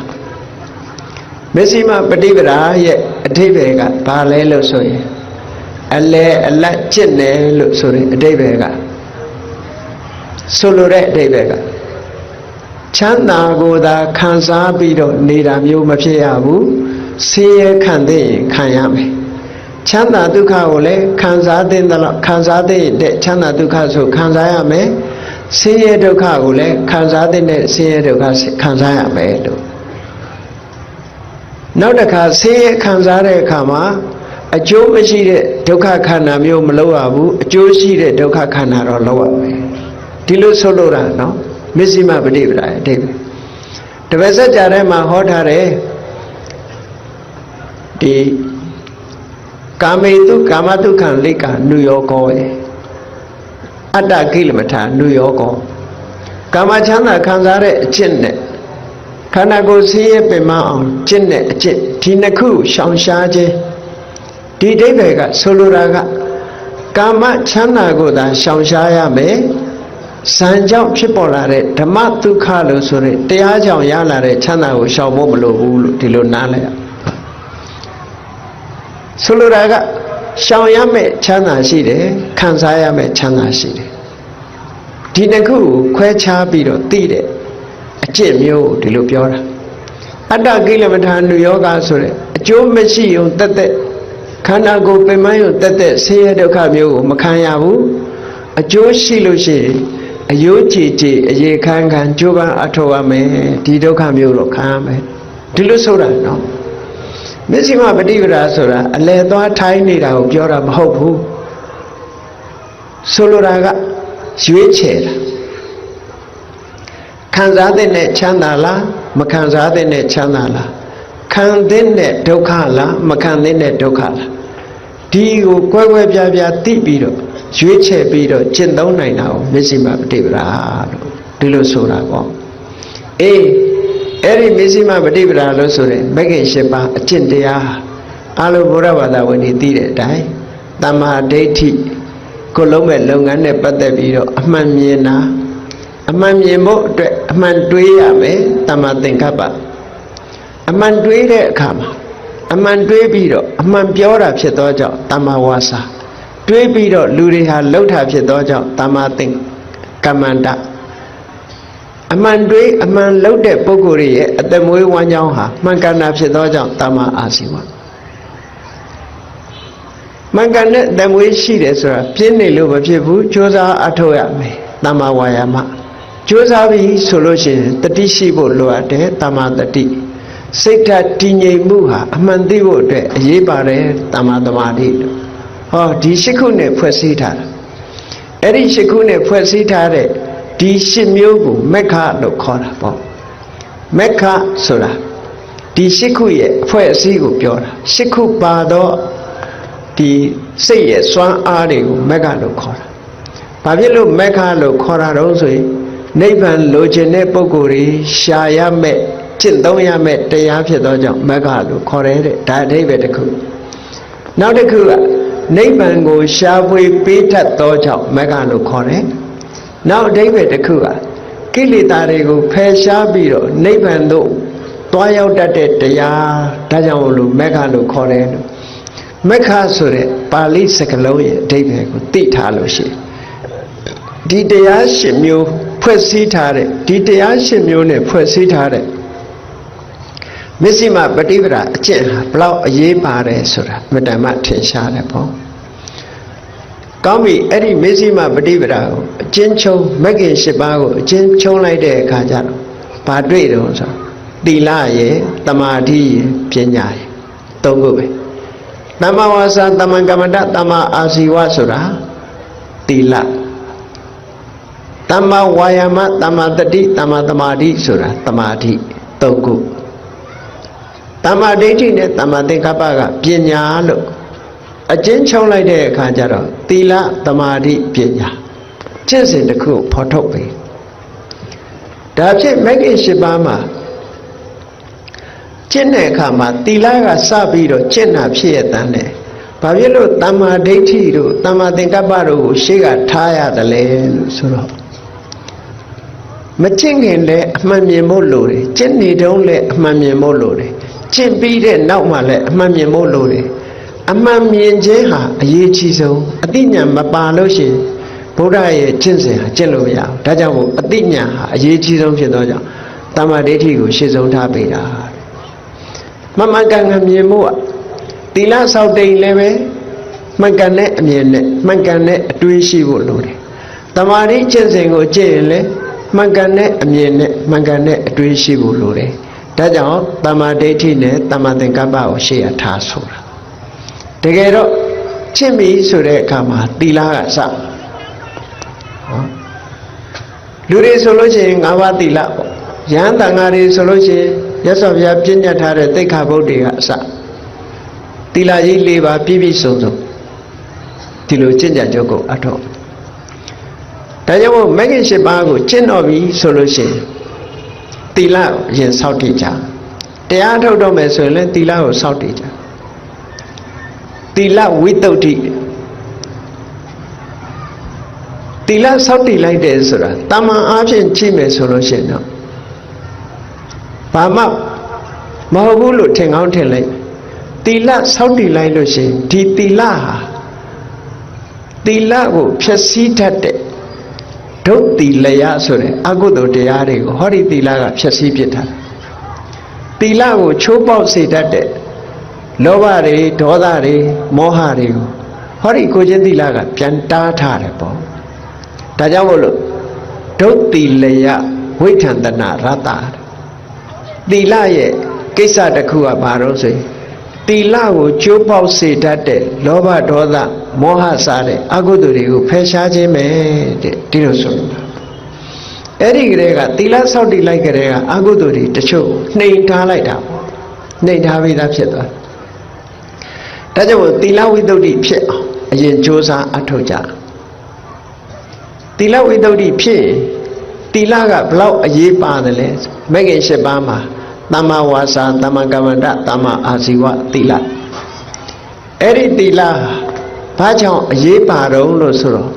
မစ္စည်းမပฏิပဒါရဲ့အဓိပ္ပာယ်ကဘာလဲလို့ဆိုရင်အလဲအလတ်ကျင့်တယ်လို့ဆိုတဲ့အဓိပ္ပာယ်ကဆိုလိုတဲ့အဓိပ္ပာယ်ကချမ်းသာကိုသာခံစားပြီးတော့နေတာမျိုးမဖြစ်ရဘူးဆင်းရဲခံသိရင်ခံရမယ်ချမ်းသာဒုက္ခကိုလည်းခံစားသိတဲ့လောက်ခံစားသိတဲ့ချမ်းသာဒုက္ခဆိုခံစားရမယ်ဆင်းရဲဒုက္ခကိုလည်းခံစားတဲ့ဆင်းရဲဒုက္ခခံစားရမယ်လို့နောက်တစ်ခါဆင်းရဲခံစားတဲ့အခါမှာအကျိုးမရှိတဲ့ဒုက္ခခန္ဓာမျိုးမလုပ်ရဘူးအကျိုးရှိတဲ့ဒုက္ခခန္ဓာတော့လုပ်ရမယ်ဒီလိုဆိုလိုတာနော်မစ္စည်းမပฏิပဒါအဓိပ္ပာယ်တပည့်ဆက်ကြထဲမှာဟောထားတယ်ဒီ ကာမေတုကာမတုခံလိကနုယောကောအတ္တကိလမထာနုယောကောကာမချမ်းသာခံစားတဲ့အကျင့်နဲ့ခန္ဓာကိုယ်ဆင်းရဲပင်မအောင်ကျင့်တဲ့အကျင့်ဒီနှစ်ခုရှောင်ရှားခြင်းဒီအဓိပ္ပာယ်ကဆိုလိုတာကကာမချမ်းသာကိုသာရှောင်ရှားရမယ်ဇံကြောင့်ဖြစ်ပေါ်လာတဲ့ဓမ္မဒုက္ခလို့ဆိုတဲ့တရားကြောင့်ရလာတဲ့ချမ်းသာကိုရှောင်ဖို့မလိုဘူးလို့ဒီလိုနားလည်ရဆိုလိုတာကရှောင်ရမယ့်ချမ်းသာရှိတယ်ခံစားရမယ့်ချမ်းသာရှိတယ်ဒီနှစ်ခုကိုခွဲခြားပြီးတော့သိတဲ့အကျင့်မျိုးဒီလိုပြောတာအတ္တကိလမထာနုယောဂဆိုတဲ့အကျိုးမရှိုံတက်တက်ခန္ဓာကိုယ်ပင်မယုံတက်တက်ဆင်းရဲဒုက္ခမျိုးကိုမခံရဘူးအကျိုးရှိလို့ရှိရင်အယိုးကြည်ကြည်အရေခမ်းခမ်းကြိုးပမ်းအထောက်ရမယ်ဒီဒုက္ခမျိုးတော့ခံရမယ်ဒီလိုဆိုတာနော်မစ္စည်းမပฏิပဒါဆိုတာအလယ်သွားထိုင်းနေတာကိုပြောတာမဟုတ်ဘူးဆိုလိုတာကရွေးချယ်တာခံစားတဲ့နဲ့ချမ်းသာလားမခံစားတဲ့နဲ့ချမ်းသာလားခံတဲ့နဲ့ဒုက္ခလားမခံတဲ့နဲ့ဒုက္ခလားဒီကိုကွဲကွဲပြားပြားသိပြီးတော့ရွေးချယ်ပြီးတော့ကျင့်သုံးနိုင်တာကိုမစ္စည်းမပฏิပဒါလို့ဒီလိုဆိုတာပေါ့အေးအဲ့ဒီမစ္စည်းမပฏิပဒါလို့ဆိုရင်မဂ္ဂင်၈ပါးအကျင့်တရားအလိုဘုရားဘာသာဝင်တွေသိတဲ့အတိုင်းတမ္မာဒိဋ္ဌိကိုလုံးမဲ့လုပ်ငန်းနဲ့ပတ်သက်ပြီးတော့အမှန်မြင်တာအမှန်မြင်ဖို့အတွက်အမှန်တွေးရမယ်တမ္မာသင်္ကပ္ပအမှန်တွေးတဲ့အခါမှာအမှန်တွေးပြီးတော့အမှန်ပြောတာဖြစ်သောကြောင့်တမ္မာဝါစာတွေးပြီးတော့လူတွေဟာလှုပ်တာဖြစ်သောကြောင့်တမ္မာသင်္ကမ္မန္တအမှန်တွေးအမှန်လှုပ်တဲ့ပုဂ္ဂိုလ်ရဲ့အသက်မွေးဝမ်းကြောင်းဟာမှန်ကန်တာဖြစ်သောကြောင့်တမ္မာအာဇီဝမှန်ကန်တဲ့အသက်မွေးရှိတယ်ဆိုတာပြင်းနေလို့မဖြစ်ဘူးကြိုးစားအထောက်ရမယ်တမ္မာဝါယာမကြိုးစားပြီးဆိုလို့ရှိရင်တတိရှိဖို့လိုအပ်တယ်တမ္မာတတိစိတ်ဓာတ်တည်ငြိမ်မှုဟာအမှန်သိဖို့အတွက်အရေးပါတယ်တမ္မာသမာဓိလို့ဟောဒီ၈ခုနဲ့ဖွဲ့စည်းထားတာအဲ့ဒီ၈ခုနဲ့ဖွဲ့စည်းထားတဲ့ဒီ၈မျိုးကိုမက္ခလို့ခေါ်တာပေါ့မက္ခဆိုတာဒီ၈ခုရဲ့အဖွဲ့အစည်းကိုပြောတာ၈ခုပါတော့ဒီစိတ်ရဲ့စွမ်းအားတွေကိုမက္ခလို့ခေါ်တာဘာဖြစ်လို့မက္ခလို့ခေါ်တာတော့ဆိုရင်နိဗ္ဗာန်လိုချင်တဲ့ပုဂ္ဂိုလ်တွေရှာရမဲ့ကျင့်သုံးရမဲ့တရားဖြစ်သောကြောင့်မက္ခလို့ခေါ်တယ်တဲ့ဒါအဓိပ္ပာယ်တစ်ခုနောက်တစ်ခုကနိဗ္ဗာန်ကိုရှားဖွေပေးတတ်သောကြောင့်မက္ခလို့ခေါ်တယ်နောက်အဓိပ္ပာယ်တစ်ခုကကိလေသာတွေကိုဖယ်ရှားပြီးတော့နိဗ္ဗာန်သို့သွားရောက်တတ်တဲ့တရားဒါကြောင့်လို့မက္ခလို့ခေါ်တယ်လို့မက္ခဆိုတဲ့ပါဠိစကားလုံးရဲ့အဓိပ္ပာယ်ကိုသိထားလို့ရှိရင်ဒီတရား၈မျိုးဖွဲ့စည်းထားတဲ့ဒီတရား၈မျိုးနဲ့ဖွဲ့စည်းထားတဲ့မစ္စည်းမပฏิပဒါအကျင့်ဟာဘလောက်အရေးပါတယ်ဆိုတာမတ္တမထင်ရှားတယ်ပေါ့ကောင်းပြီအဲ့ဒီမစ္စည်းမပฏิပဒါကိုအကျဉ်းချုပ်မဂ္ဂင်၈ပါးကိုအကျဉ်းချုပ်လိုက်တဲ့အခါကျတော့ဘာတွေ့တော့ဆိုသီလရဲ့တမာတိရဲ့ပညာရဲ့သုံးခုပဲတမ္မာဝါစာတမ္မာကမ္မန္တတမ္မာအာဇီဝဆိုတာသီလတမ္မာဝါယာမတမ္မာတတိတမ္မာသမာဓိဆိုတာသမာဓိသုံးခုတမ္မာဒိဋ္ဌိနဲ့တမ္မာသင်္ကပ္ပကပညာလို့အကျဉ်းချုပ်လိုက်တဲ့အခါကျတော့သီလသမာဓိပညာကျင့်စဉ်တစ်ခုဖော်ထုတ်ပြီဒါဖြစ်မဂ္ဂင်၈ပါးမှာကျင့်တဲ့အခါမှာသီလကစပြီးတော့ကျင့်တာဖြစ်ရတဲ့နဲ့ဘာဖြစ်လို့တမ္မာဒိဋ္ဌိတို့တမ္မာသင်္ကပ္ပတို့ကိုရှေ့ကထားရတယ်လဲလို့ဆိုတော့မကျင့်ခင်လည်းအမှန်မြင်ဖို့လိုတယ်ကျင့်နေတုန်းလည်းအမှန်မြင်ဖို့လိုတယ်ကျင့်ပြီးတဲ့နောက်မှလည်းအမှန်မြင်ဖို့လိုတယ်အမှန်မြင်ခြင်းဟာအရေးကြီးဆုံးအသိဉာဏ်မပါလို့ရှိရင်ဘုရားရဲ့ကျင့်စဉ်ဟာကျင့်လို့မရဘူးဒါကြောင့်မို့အသိဉာဏ်ဟာအရေးကြီးဆုံးဖြစ်သောကြောင့်တမ္မာဒိဋ္ဌိကိုရှေ့ဆုံးထားပေးတာမမှန်ကန်ကန်မြင်ဖို့ကသီလဆောက်တိန်လည်းပဲမှန်ကန်တဲ့အမြင်နဲ့မှန်ကန်တဲ့အတွေးရှိဖို့လိုတယ်တမာတိကျင့်စဉ်ကိုကျင့်ရင်လည်းမှန်ကန်တဲ့အမြင်နဲ့မှန်ကန်တဲ့အတွေးရှိဖို့လိုတယ်ဒါကြောင့်တမာဒိဋ္ဌိနဲ့တမာသင်္ကပ္ပကိုရှေ့ရထားဆိုတာတကယ်တော့ကျင့်ပြီဆိုတဲ့အခါမှာသီလကစလူတွေဆိုလို့ရှိရင်၅ပါးသီလပေါ့ယဟန်တန်ဃာတွေဆိုလို့ရှိရင်မြတ်စွာဘုရားပြည့်ညတ်ထားတဲ့သိက္ခာပုဒ်တွေကအစသ သီလကြီး၄ပါးပြည့်ပြည့်စုံစုံဒီလိုကျင့်ကြံကြုတ်ကိုအထောက်ဒါကြောင့်မို့မဂ္ဂင်၈ပါးကိုကျင့်တော်ပြီဆိုလို့ရှိရင်သီလရင်စောင့်တည်ကြတရားထုတ်တော့မယ်ဆိုရင်လည်းသီလကိုစောင့်တည်ကြသီလဝိတ္တုဒ္ဓိသီလစောင့်တည်လိုက်တယ်ဆိုတာတာမန်အားဖြင့်ကြည့်မယ်ဆိုလို့ရှိရင်တော့ဘာမှမဟုတ်ဘူးလို့ထင်ကောင်းထင်လိုက်သီလစောင့်တည်လိုက်လို့ရှိရင်ဒီသီလဟာသီလကိုဖျက်ဆီးတတ်တဲ့ဒုတ်သီလယဆိုတဲ့အကုသိုလ်တရားတွေကိုဟောဒီသီလကဖျက်ဆီးပစ်တာသီလကိုချိုးပေါက်စေတတ်တဲ့လောဘတွေဒေါသတွေမောဟတွေကိုဟောဒီကိုချင်းသီလကပြန်တားထားတယ်ပေါ့ဒါကြောင့်မို့လို့ဒုတ်သီလယဝိဋ္ဌန္တနာရတ္တသီလရဲ့ကိစ္စတစ်ခုကဘာလို့ဆိုရင်သီလကိုကျိုးပေါက်စေတတ်တဲ့လောဘဒေါသမောဟစတဲ့အကုသိုလ်တွေကိုဖယ်ရှားခြင်းပဲတဲ့ဒီလိုဆိုလို့အဲ့ဒီကလေးကသီလဆောက်တည်လိုက်ကြတဲ့ကအကုသိုလ်တွေတချို့နှိမ်ထားလိုက်တာပေါ့နှိမ်ထားပြီးသားဖြစ်သွားဒါကြောင့်သီလဝိတ္တုဒ္ဓိဖြစ်အောင်အရင်ကြိုးစားအထောက်ကြသီလဝိတ္တုဒ္ဓိဖြစ်သီလကဘလောက်အရေးပါတယ်လဲမဂ္ဂင်၈ပါးမှာသမ္မာဝါစာသမ္မာကမ္မန္တသမ္မာအာဇီဝသီလအဲ့ဒီသီလဘာကြောင့်အရေးပါတော့လို့ဆိုတော့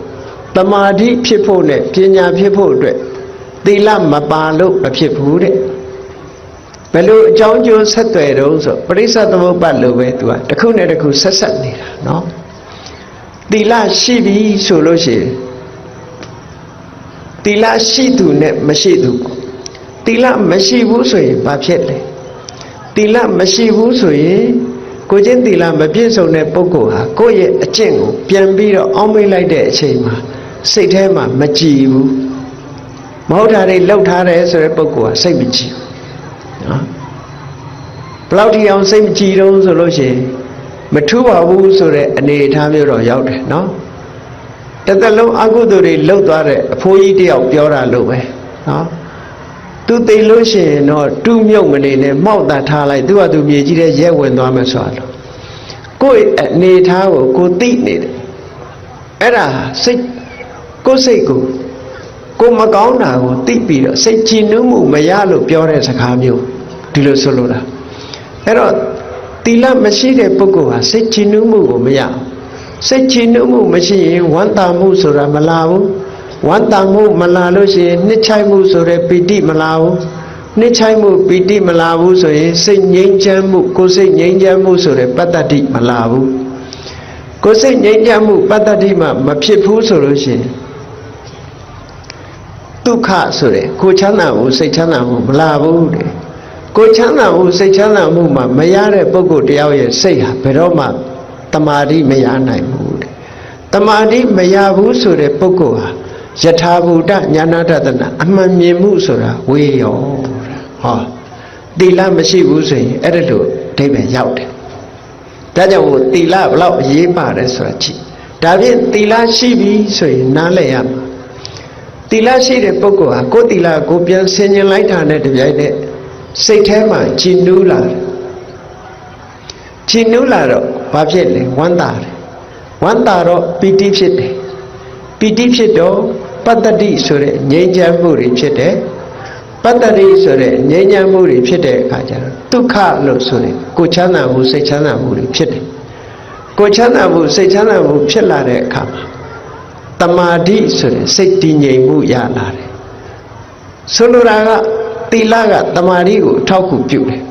တမာတိဖြစ်ဖို့နဲ့ပညာဖြစ်ဖို့အတွက်သီလမပါလို့မဖြစ်ဘူးတဲ့ဘယ်လိုအကြောင်းကျိုးဆက်သွယ်တော့ဆိုပရိစ္ဆေသမုပ္ပါလို့ပဲသူကတစ်ခုနဲ့တစ်ခုဆက်ဆက်နေတာနော်သီလရှိပြီဆိုလို့ရှိရင်သီလရှိသူနဲ့မရှိသူသီလမရှိဘူးဆိုရင်ဘာဖြစ်လဲသီလမရှိဘူးဆိုရင်ကိုချင်းသီလမပြည့်စုံတဲ့ပုဂ္ဂိုလ်ဟာကိုယ့်ရဲ့အကျင့်ကိုပြန်ပြီးတော့အောင်းမေးလိုက်တဲ့အချိန်မှာစိတ်ထဲမှာမကြည်ဘူးမဟုတ်တာတွေလောက်ထားတယ်ဆိုတဲ့ပုဂ္ဂိုလ်ဟာစိတ်မကြည်ဘူးနော်ဘယ်လောက်ထိအောင်စိတ်မကြည်တော့ဆိုလို့ရှိရင်မထူးပါဘူးဆိုတဲ့အနေအထားမျိုးတော့ရောက်တယ်နော်တစ်သက်လုံးအကုသိုလ်တွေလှုပ်သွားတဲ့အဖိုးကြီးတယောက်ပြောတာလို့ပဲနော်သူသိလို့ရှိရင်တော့တူးမြုပ်မနေနဲ့မောက်တာထားလိုက်သူကသူမြေကြီးတဲ့ရဲဝင်သွားမယ်ဆိုတာလို့ကိုယ့်အနေထားကိုကိုသိနေတယ်အဲ့ဒါစိတ်ကိုယ်စိတ်ကိုမကောင်းတာကိုသိပြီးတော့စိတ်ကြည်နူးမှုမရလို့ပြောတဲ့စကားမျိုးဒီလိုဆိုလို့လားအဲ့တော့သီလမရှိတဲ့ပုဂ္ဂိုလ်ဟာစိတ်ကြည်နူးမှုကိုမရစိတ်ကြည်နူးမှုမရှိရင်ဝမ်းသာမှုဆိုတာမလာဘူးဝမ်းသာမှုမလာလို့ရှိရင်နှစ်ချိုက်မှုဆိုတဲ့ပီတိမလာဘူးနှစ်ချိုက်မှုပီတိမလာဘူးဆိုရင်စိတ်ငြိမ်းချမ်းမှုကိုယ်စိတ်ငြိမ်းချမ်းမှုဆိုတဲ့ပတ္တတိမလာဘူးကိုယ်စိတ်ငြိမ်းချမ်းမှုပတ္တတိမှမဖြစ်ဘူးဆိုလို့ရှိရင်ဒုက္ခဆိုတဲ့ကိုချမ်းသာမှုစိတ်ချမ်းသာမှုမလာဘူးတဲ့ကိုချမ်းသာမှုစိတ်ချမ်းသာမှုမှမရတဲ့ပုဂ္ဂိုလ်တယောက်ရဲ့စိတ်ဟာဘယ်တော့မှတမာတိမရနိုင်ဘူးတဲ့တမာတိမရဘူးဆိုတဲ့ပုဂ္ဂိုလ်ဟာယထာဘူတညာနာတနာအမှန်မြင်မှုဆိုတာဝေးရောဟောသီလမရှိဘူးဆိုရင်အဲ့ဒါလိုအဓိပ္ပာယ်ရောက်တယ်ဒါကြောင့်မို့သီလဘလောက်အရေးပါတယ်ဆိုတာကြည့်ဒါဖြင့်သီလရှိပြီဆိုရင်နားလည်ရမှာသီလရှိတဲ့ပုဂ္ဂိုလ်ဟာကိုယ်သီလကိုပြန်ဆင်ញင်လိုက်တာနဲ့တပြိုင်နက်စိတ်ထဲမှာကြည်နူးလာတယ်ကြည်နူးလာတော့ဘာဖြစ်လဲဝမ်းသာတယ်ဝမ်းသာတော့ပီတိဖြစ်တယ်ပီတိဖြစ်တော့ပတ္တတိဆိုတဲ့ငြိမ်းချမ်းမှုတွေဖြစ်တယ်ပတ္တတိဆိုတဲ့ငြိမ်းချမ်းမှုတွေဖြစ်တဲ့အခါကျတော့ဒုက္ခလို့ဆိုတဲ့ကိုချမ်းသာမှုစိတ်ချမ်းသာမှုတွေဖြစ်တယ်ကိုချမ်းသာမှုစိတ်ချမ်းသာမှုဖြစ်လာတဲ့အခါမှာတမာတိဆိုတဲ့စိတ်တည်ငြိမ်မှုရလာတယ်ဆိုလိုတာကသီလကတမာတိကိုအထောက်အကူပြုတယ်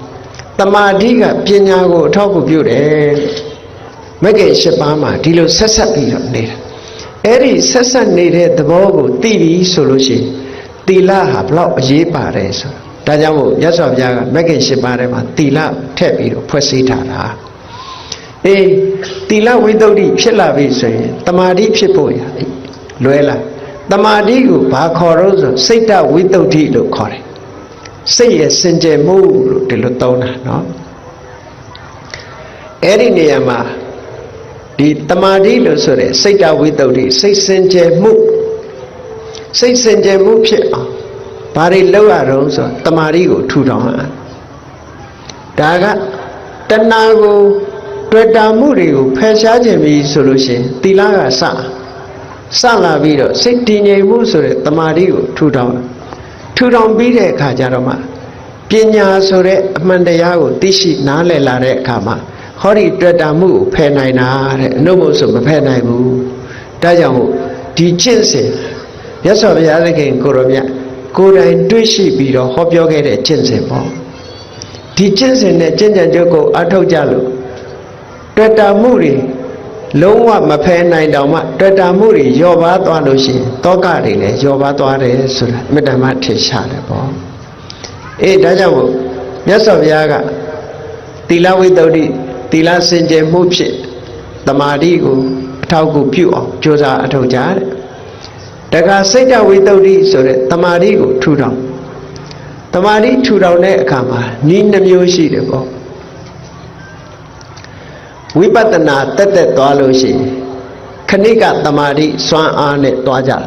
တမာတိကပညာကိုအထောက်အကူပြုတယ်မဂ္ဂင်၈ပါးမှာဒီလိုဆက်ဆက်ပြီးတော့နေတာအဲ့ဒီဆက်ဆက်နေတဲ့သဘောကိုသိပြီဆိုလို့ရှိရင်သီလဟာဘလောက်အရေးပါတယ်ဆိုဒါကြောင့်မို့မြတ်စွာဘုရားကမဂ္ဂင်၈ပါးထဲမှာသီလထည့်ပြီးတော့ဖွဲ့စည်းထားတာအေးသီလဝိတ္တုဒ္ဓိဖြစ်လာပြီဆိုရင်တမာတိဖြစ်ဖို့ရလွယ်လာတမာတိကိုဘာခေါ်တော့ဆိုစိတ်တဝိတ္တုဒ္ဓိလို့ခေါ်တယ်စိတ်ရဲ့စင်ကြယ်မှုလို့ဒီလိုသုံးတာနော်အဲ့ဒီနေရာမှာဒီတမာတိလို့ဆိုတဲ့စိတ်တဝိတ္တုဒ္ဓိစိတ်စင်ကြယ်မှုစိတ်စင်ကြယ်မှုဖြစ်အောင်ဘာတွေလုပ်ရတော့ဆိုတမာတိကိုထူထောင်ရဒါကတဏှာကို တွေ့တာမှုတွေကိုဖယ်ရှားခြင်းပြီဆိုလို့ရှိရင်သီလကစလာပြီးတော့စိတ်တည်ငြိမ်မှုဆိုတဲ့တမာတိကိုထူထောင်ပြီးတဲ့အခါကျတော့မှပညာဆိုတဲ့အမှန်တရားကိုသိရှိနားလည်လာတဲ့အခါမှာဟောဒီတွေ့တာမှုကိုဖယ်နိုင်တာတဲ့အနုမို့ဆိုမဖယ်နိုင်ဘူးဒါကြောင့်မို့ဒီကျင့်စဉ်မြတ်စွာဘုရားသခင်ကိုရောမြတ်ကိုယ်တိုင်တွေ့ရှိပြီးတော့ဟောပြောခဲ့တဲ့ကျင့်စဉ်ပေါ့ဒီကျင့်စဉ်နဲ့ကျင့်ကြံကြုတ်ကိုအထောက်ကြလို့တွေ့တာမှုတွေလုံးဝမဖယ်နိုင်တော့မှတွေ့တာမှုတွေလျော့ပါသွားလို့ရှိရင်တောကတွေလည်းလျော့ပါသွားတယ်ဆိုတာအမြဲတမ်းထင်ရှားတယ်ပေါ့အေးဒါကြောင့်မို့မြတ်စွာဘုရားကသီလဝိတ္တုသီလစင်ကြယ်မှုဖြင့်တမာတိကိုအထောက်အကူပြုအောင်ကြိုးစားအထောက်ကြတဲ့တခါစိတ်တဝိတ္တုဆိုတဲ့တမာတိကိုထူထောင်တမာတိထူထောင်တဲ့အခါမှာနည်းနှမျိုးရှိတယ်ပေါ့ဝိပဿနာတက်သွားလို့ရှိရင်ခဏိကတမာတိစွမ်းအားနဲ့သွားကြတယ်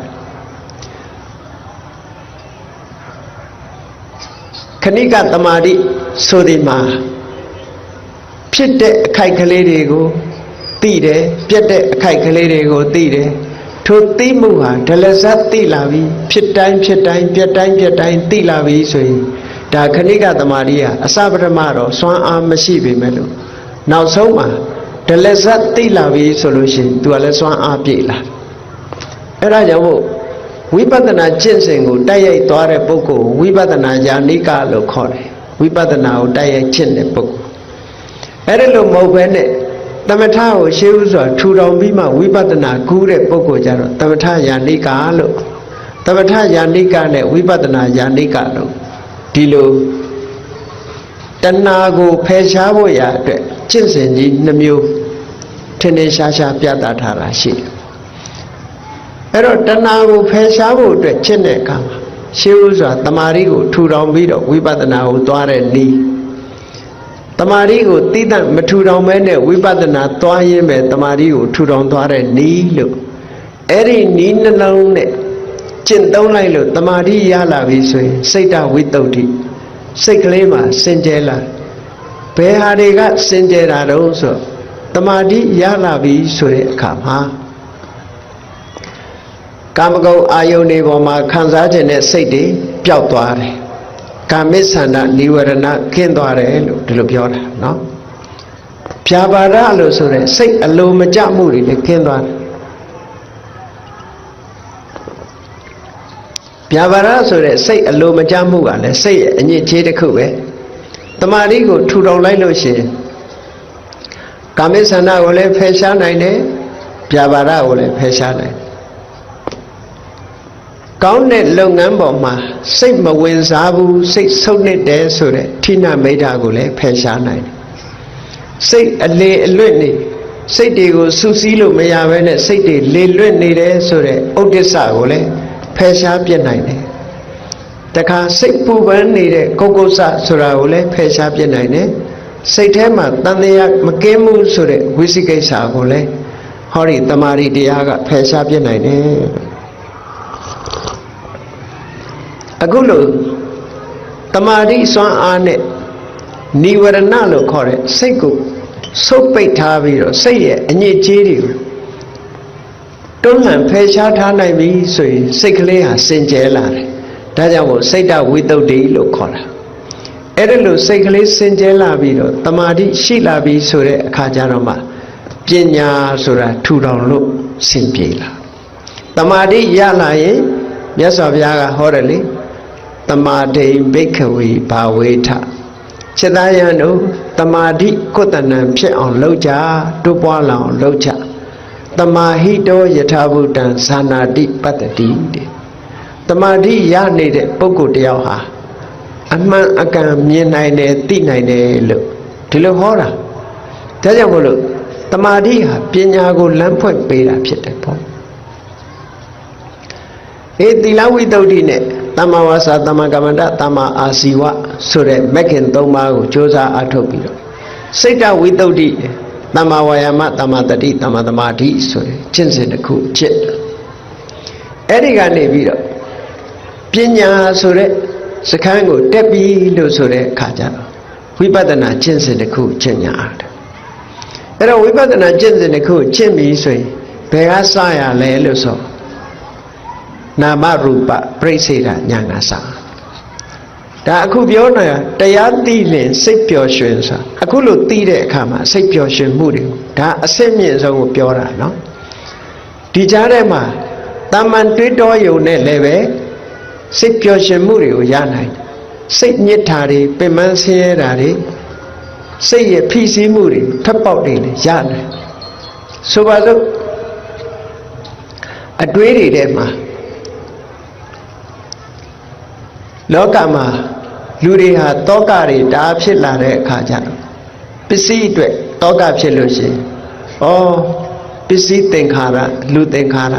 ခဏိကတမာတိဆိုဒီမှာဖြစ်တဲ့အခိုက်ကလေးတွေကိုသိတယ်ပြက်တဲ့အခိုက်ကလေးတွေကိုသိတယ်ထိုသိမှုဟာဒလဇတ်သိလာပြီဖြစ်တိုင်းပြက်တိုင်းသိလာပြီဆိုရင်ဒါခဏိကတမာတိဟာအစပထမတော့စွမ်းအားမရှိပေမဲ့လို့နောက်ဆုံးမှာဒလဇတ်သိလာပြီဆိုလို့ရှိရင်သူကလည်းစွမ်းအားပြည့်လာအဲ့ဒါကြောင့်မို့ဝိပဿနာကျင့်စဉ်ကိုတိုက်ရိုက်သွားတဲ့ပုဂ္ဂိုလ်ဝိပဿနာယာနိကလို့ခေါ်တယ်ဝိပဿနာကိုတိုက်ရိုက်ကျင့်တဲ့ပုဂ္ဂိုလ်အဲ့ဒါလို့မဟုတ်ဘဲနဲ့သမထကိုရှေးဥစွာထူထောင်ပြီးမှဝိပဿနာကူးတဲ့ပုဂ္ဂိုလ်ကြတော့သမထယာနိကလို့သမထယာနိကနဲ့ဝိပဿနာယာနိကလို့ဒီလိုတဏှာကိုဖယ်ရှားဖို့ရာအတွက်ကျင့်စဉ်ကြီးနှမျိုးထင်ထင်ရှားရှားပြသထားတာရှိတယ်အဲ့တော့တဏှာကိုဖယ်ရှားဖို့အတွက်ကျင့်တဲ့အခါမှာရှေးဥစွာတမာရီကိုထူထောင်ပြီးတော့ဝိပဿနာကိုသွားတဲ့နည်းတမာရီကိုသိတတ်မထူထောင်မဲနဲ့ဝိပဿနာသွားရင်းပဲတမာရီကိုထူထောင်သွားတဲ့နည်းလို့အဲ့ဒီနည်းနှလုံးနဲ့ကျင့်သုံးလိုက်လို့တမာရီရလာပြီဆိုရင်စိတ်တဝိတ္တုစိတ်ကလေးမှာစင်ကြယ်လာဘယ်ဟာတွေကစင်ကြယ်တာတုံးဆိုတမာတိရလာပြီဆိုတဲ့အခါမှာကာမဂုဏ်အာယုန်တွေပေါ်မှာခံစားခြင်းနဲ့စိတ်တွေပျောက်သွားတယ်ကာမိစ္ဆန္ဒនិဝရဏခင်းသွားတယ်လို့ဒီလိုပြောတာเนาะဖြာပါဒလို့ဆိုတဲ့စိတ်အလိုမကျမှုတွေလည်းခင်းသွားတယ်ဖြာပါဒဆိုတဲ့စိတ်အလိုမကျမှုကလည်းစိတ်ရဲ့အညစ်အကြေးတစ်ခုပဲတမာတိကိုထူထောင်လိုက်လို့ရှိရင်ကာမိစ္ဆန္ဒကိုလည်းဖယ်ရှားနိုင်တယ်ဖြာပါဒကိုလည်းဖယ်ရှားနိုင်ကောင်းတဲ့လုပ်ငန်းပေါ်မှာစိတ်မဝင်စားဘူးစိတ်ဆုပ်နစ်တယ်ဆိုတဲ့ဌိနမိဋ္ဌာကိုလည်းဖယ်ရှားနိုင်တယ်စိတ်အလေအလွတ်နေစိတ်တွေကိုစူးစီးလို့မရဘဲနဲ့စိတ်တွေလေလွတ်နေတယ်ဆိုတဲ့ဥဒ္ဒစ္စကိုလည်းဖယ်ရှားပြစ်နိုင်တယ်တခါစိတ်ပူပန်နေတဲ့ကုက္ကုစဆိုတာကိုလည်းဖယ်ရှားပြစ်နိုင်တယ်စိတ်ထဲမှာတန်တရားမကင်းမှုဆိုတဲ့ဝိသိကိစ္စကိုလည်းဟောဒီတမာရီတရားကဖယ်ရှားပြစ်နိုင်တယ်အခုလို့တမာတိစွမ်းအားနဲ့និဝရဏလို့ခေါ်တဲ့စိတ်ကိုစုပ်ပိတ်ထားပြီးတော့စိတ်ရဲ့အညစ်အကြေးတွေကိုတွန်းလှန်ဖယ်ရှားထားနိုင်ပြီဆိုရင်စိတ်ကလေးဟာစင်ကြယ်လာတယ်ဒါကြောင့်မို့စိတ်တဝိတ္တုလို့ခေါ်တာအဲ့ဒါလို့စိတ်ကလေးစင်ကြယ်လာပြီးတော့တမာတိရှိလာပြီဆိုတဲ့အခါကျတော့မှပညာဆိုတာထူထောင်လို့စင်ပြေလာတမာတိရလာရင်မြတ်စွာဘုရားကဟောတယ်လေတမာဒိဘိက္ခဝေဘာဝေထစေတယံတို့တမာတိကုတ္တနံဖြစ်အောင်လုပ်ကြတိုးပွားလောင်လုပ်ကြတမာဟိတောယထာဘုဒ္ဓံဇာနာတိပတ္တိတဲ့တမာတိရနေတဲ့ပုဂ္ဂိုလ်တယောက်ဟာအမှန်အကန်မြင်နိုင်တယ်သိနိုင်တယ်လို့ဒီလိုဟောတာဒါကြောင့်မို့လို့တမာတိဟာပညာကိုလမ်းဖွင့်ပေးတာဖြစ်တယ်ပေါ့သီလဝိတ္တုနဲ့သမ္မာဝါစာသမ္မာကမ္မန္တသမ္မာအာဇီဝဆိုတဲ့မဂ်ခင်၃ပါးကိုကြိုးစားအထောက်ပြီးတော့စိတ်တဝိတ္တုသမ္မာဝါယာမသမ္မာတတိသမ္မာသမာဓိဆိုတဲ့ကျင့်စဉ်တစ်ခုကျင့်အဲ့ဒီကနေပြီးတော့ပညာဆိုတဲ့စခန်းကိုတက်ပြီးလို့ဆိုတဲ့အခါကျတော့ဝိပဿနာကျင့်စဉ်တစ်ခုကျင့်ညာတယ် အဲ့တော့ဝိပဿနာကျင့်စဉ်တစ်ခုကျင့်ပြီဆိုရင်ဘယ်ကစရလဲလို့ဆိုနာမရူပပြိစေတာညာကစဒါအခုပြောနေတာတရားသိရင်စိတ်ပျော်ရွှင်ဆိုအခုလို့သိတဲ့အခါမှာစိတ်ပျော်ရွှင်မှုတွေဒါအစစ်မြင့်ဆုံးကိုပြောတာနော်ဒီကြားထဲမှာတာမန်တွေးတောယုံနဲ့လည်းပဲစိတ်ပျော်ရွှင်မှုတွေကိုရနိုင်စိတ်ညစ်တာတွေပင်ပန်းဆင်းရဲတာတွေစိတ်ရဲ့ဖိစီးမှုတွေထပ်ပေါက်တွေလည်းရနိုင်ဆိုပါစို့အတွေးတွေထဲမှာလောကမှာလူတွေဟာတောကတွေဒါဖြစ်လာတဲ့အခါကျတော့ပစ္စည်းအတွက်တောကဖြစ်လို့ရှိရင်ပစ္စည်းသင်္ခါရလူသင်္ခါရ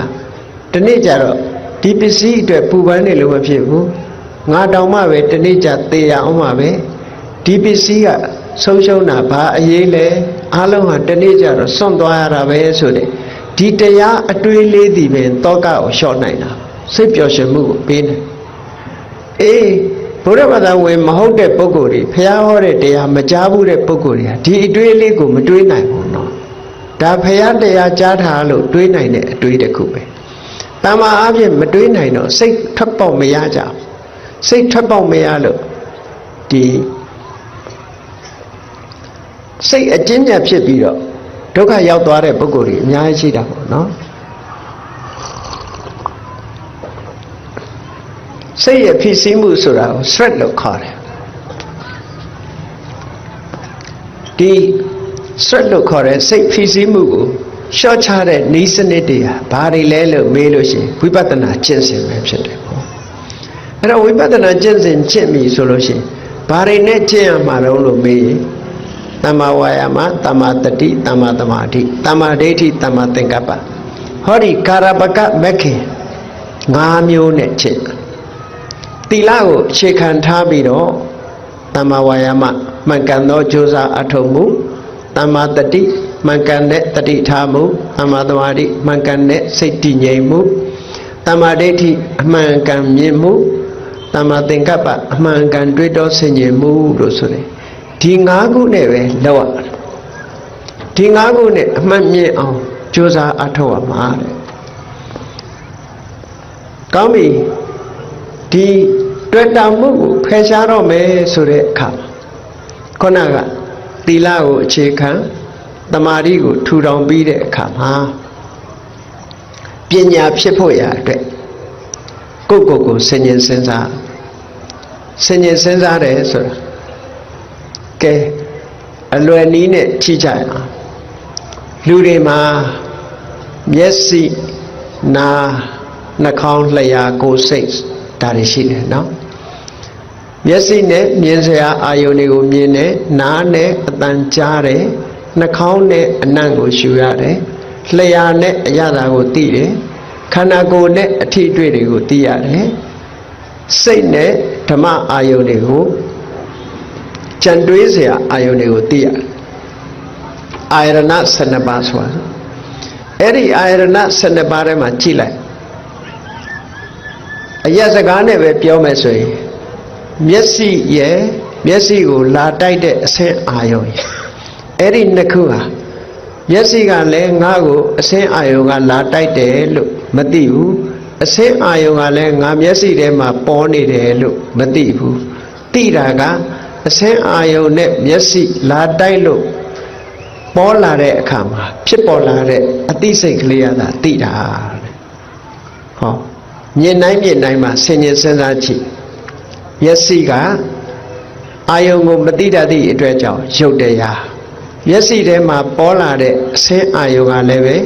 ဒီနေ့ကျတော့ဒီပစ္စည်းအတွက်ပူပန်နေလို့မဖြစ်ဘူးငါတောင်မှပဲဒီနေ့ကျသေရအောင်ပါပဲဒီပစ္စည်းကဆုံးရှုံးတာဘာအရေးလဲအားလုံးဟာဒီနေ့ကျတော့စွန့်သွားရတာပဲဆိုတဲ့ဒီတရားအတွေးလေးသည်ပင်တောကကိုလျှော့နိုင်တာစိတ်ပျော်ရွှင်မှုကိုပေးနိုင်ဘုရားဘာသာဝင်မဟုတ်တဲ့ပုဂ္ဂိုလ်တွေဘုရားဟောတဲ့တရားမကြားဘူးတဲ့ပုဂ္ဂိုလ်တွေဟာဒီအတွေးလေးကိုမတွေးနိုင်ဘူးနော်ဒါဘုရားတရားကြားထားလို့တွေးနိုင်တဲ့အတွေးတစ်ခုပဲတမ္မာအပြင်မတွေးနိုင်တော့စိတ်ထွက်ပေါက်မရကြဘူးစိတ်ထွက်ပေါက်မရလို့ဒီစိတ်အကျဉ်းညက်ဖြစ်ပြီးတော့ဒုက္ခရောက်သွားတဲ့ပုဂ္ဂိုလ်တွေအများကြီးရှိတာပေါ့နော်စိတ်ရဲ့ဖြစ်စည်းမှုဆိုတာကို stress လို့ခေါ်တယ်ဒီ stress လို့ခေါ်တဲ့စိတ်ဖြစ်စည်းမှုကိုရှော့ချတဲ့နည်းစနစ်တွေဟာဘာတွေလဲလို့မေးလို့ရှိရင်ဝိပဿနာကျင့်စဉ်ပဲဖြစ်တယ်ပေါ့အဲ့တော့ဝိပဿနာကျင့်စဉ်ကျင့်ပြီဆိုလို့ရှိရင်ဘာတွေနဲ့ကျင့်ရမှာတော့လို့မေးရင်တမ္မာဝါယာမတမ္မာတတိတမ္မာသမာဓိတမ္မာဒိဋ္ဌိတမ္မာသင်္ကပ္ပဟောဒီကာရပကမက္ခေ၅မျိုးနဲ့ကျင့်သီလကိုအခြေခံထားပြီးတော့တမ္မာဝါယာမမှန်ကန်သောကြိုးစားအထောက်မှုတမ္မာတတိမှန်ကန်တဲ့တတိထားမှုတမ္မာသမာဓိမှန်ကန်တဲ့စိတ်တည်ငြိမ်မှုတမ္မာဒိဋ္ဌိအမှန်ကန်မြင်မှုတမ္မာသင်္ကပ္ပအမှန်ကန်တွေးတောဆင်ခြင်မှုလို့ဆိုတယ်ဒီ၅ခုနဲ့ပဲလောက်ရဒီ၅ခုနဲ့အမှန်မြင်အောင်ကြိုးစားအထောက်ရမှာတဲ့ကောင်းပြီဒီတွေ့တာမှုကိုဖယ်ရှားတော့မယ်ဆိုတဲ့အခါခုနကသီလကိုအခြေခံသမာဓိကိုထူထောင်ပြီးတဲ့အခါမှာပညာဖြစ်ဖို့ရအတွက်ကိုယ်ဆင်ញင်စဉ်းစားတယ်ဆိုတာကဲအလွယ်နည်းနဲ့ကြည့်ကြရအောင်လူတွေမှာမျက်စိနားနှာခေါင်းလျှာကိုယ်စိတ်ဒါတွေရှိတယ်နော်မျက်စိနဲ့မြင်စရာအာယုန်တွေကိုမြင်တယ်နားနဲ့အသံကြားတယ်နှာခေါင်းနဲ့အနံ့ကိုရှူရတယ်လျှာနဲ့အရသာကိုသိတယ်ခန္ဓာကိုယ်နဲ့အထီးအတွေ့တွေကိုသိရတယ်စိတ်နဲ့ဓမ္မအာယုန်တွေကိုကြံတွေးစရာအာယုန်တွေကိုသိရတယ်အာယရဏ12ပါးဆိုတာအဲ့ဒီအာယရဏ12ပါးထဲမှာကြည့်လိုက်အရက်စကားနဲ့ပဲပြောမယ်ဆိုရင်မျက်စိရဲ့မျက်စိကိုလာတိုက်တဲ့အဆင်းအာယုံအဲ့ဒီနှစ်ခုဟာမျက်စိကလည်းငါ့ကိုအဆင်းအာယုံကလာတိုက်တယ်လို့မသိဘူးအဆင်းအာယုံကလည်းငါမျက်စိထဲမှာပေါ်နေတယ်လို့မသိဘူးသိတာကအဆင်းအာယုံနဲ့မျက်စိလာတိုက်လို့ပေါ်လာတဲ့အခါမှာဖြစ်ပေါ်လာတဲ့အသိစိတ်ကလေးကသာသိတာဟောမြင်တိုင်းမှာဆင်ញင်စဉ်းစားကြည့်မျက်စိကအာယုံကိုမသိတတ်သည့်အတွက်ကြောင့်ရုပ်တရားမျက်စိထဲမှာပေါ်လာတဲ့အဆင်းအာယုံကလည်းပဲ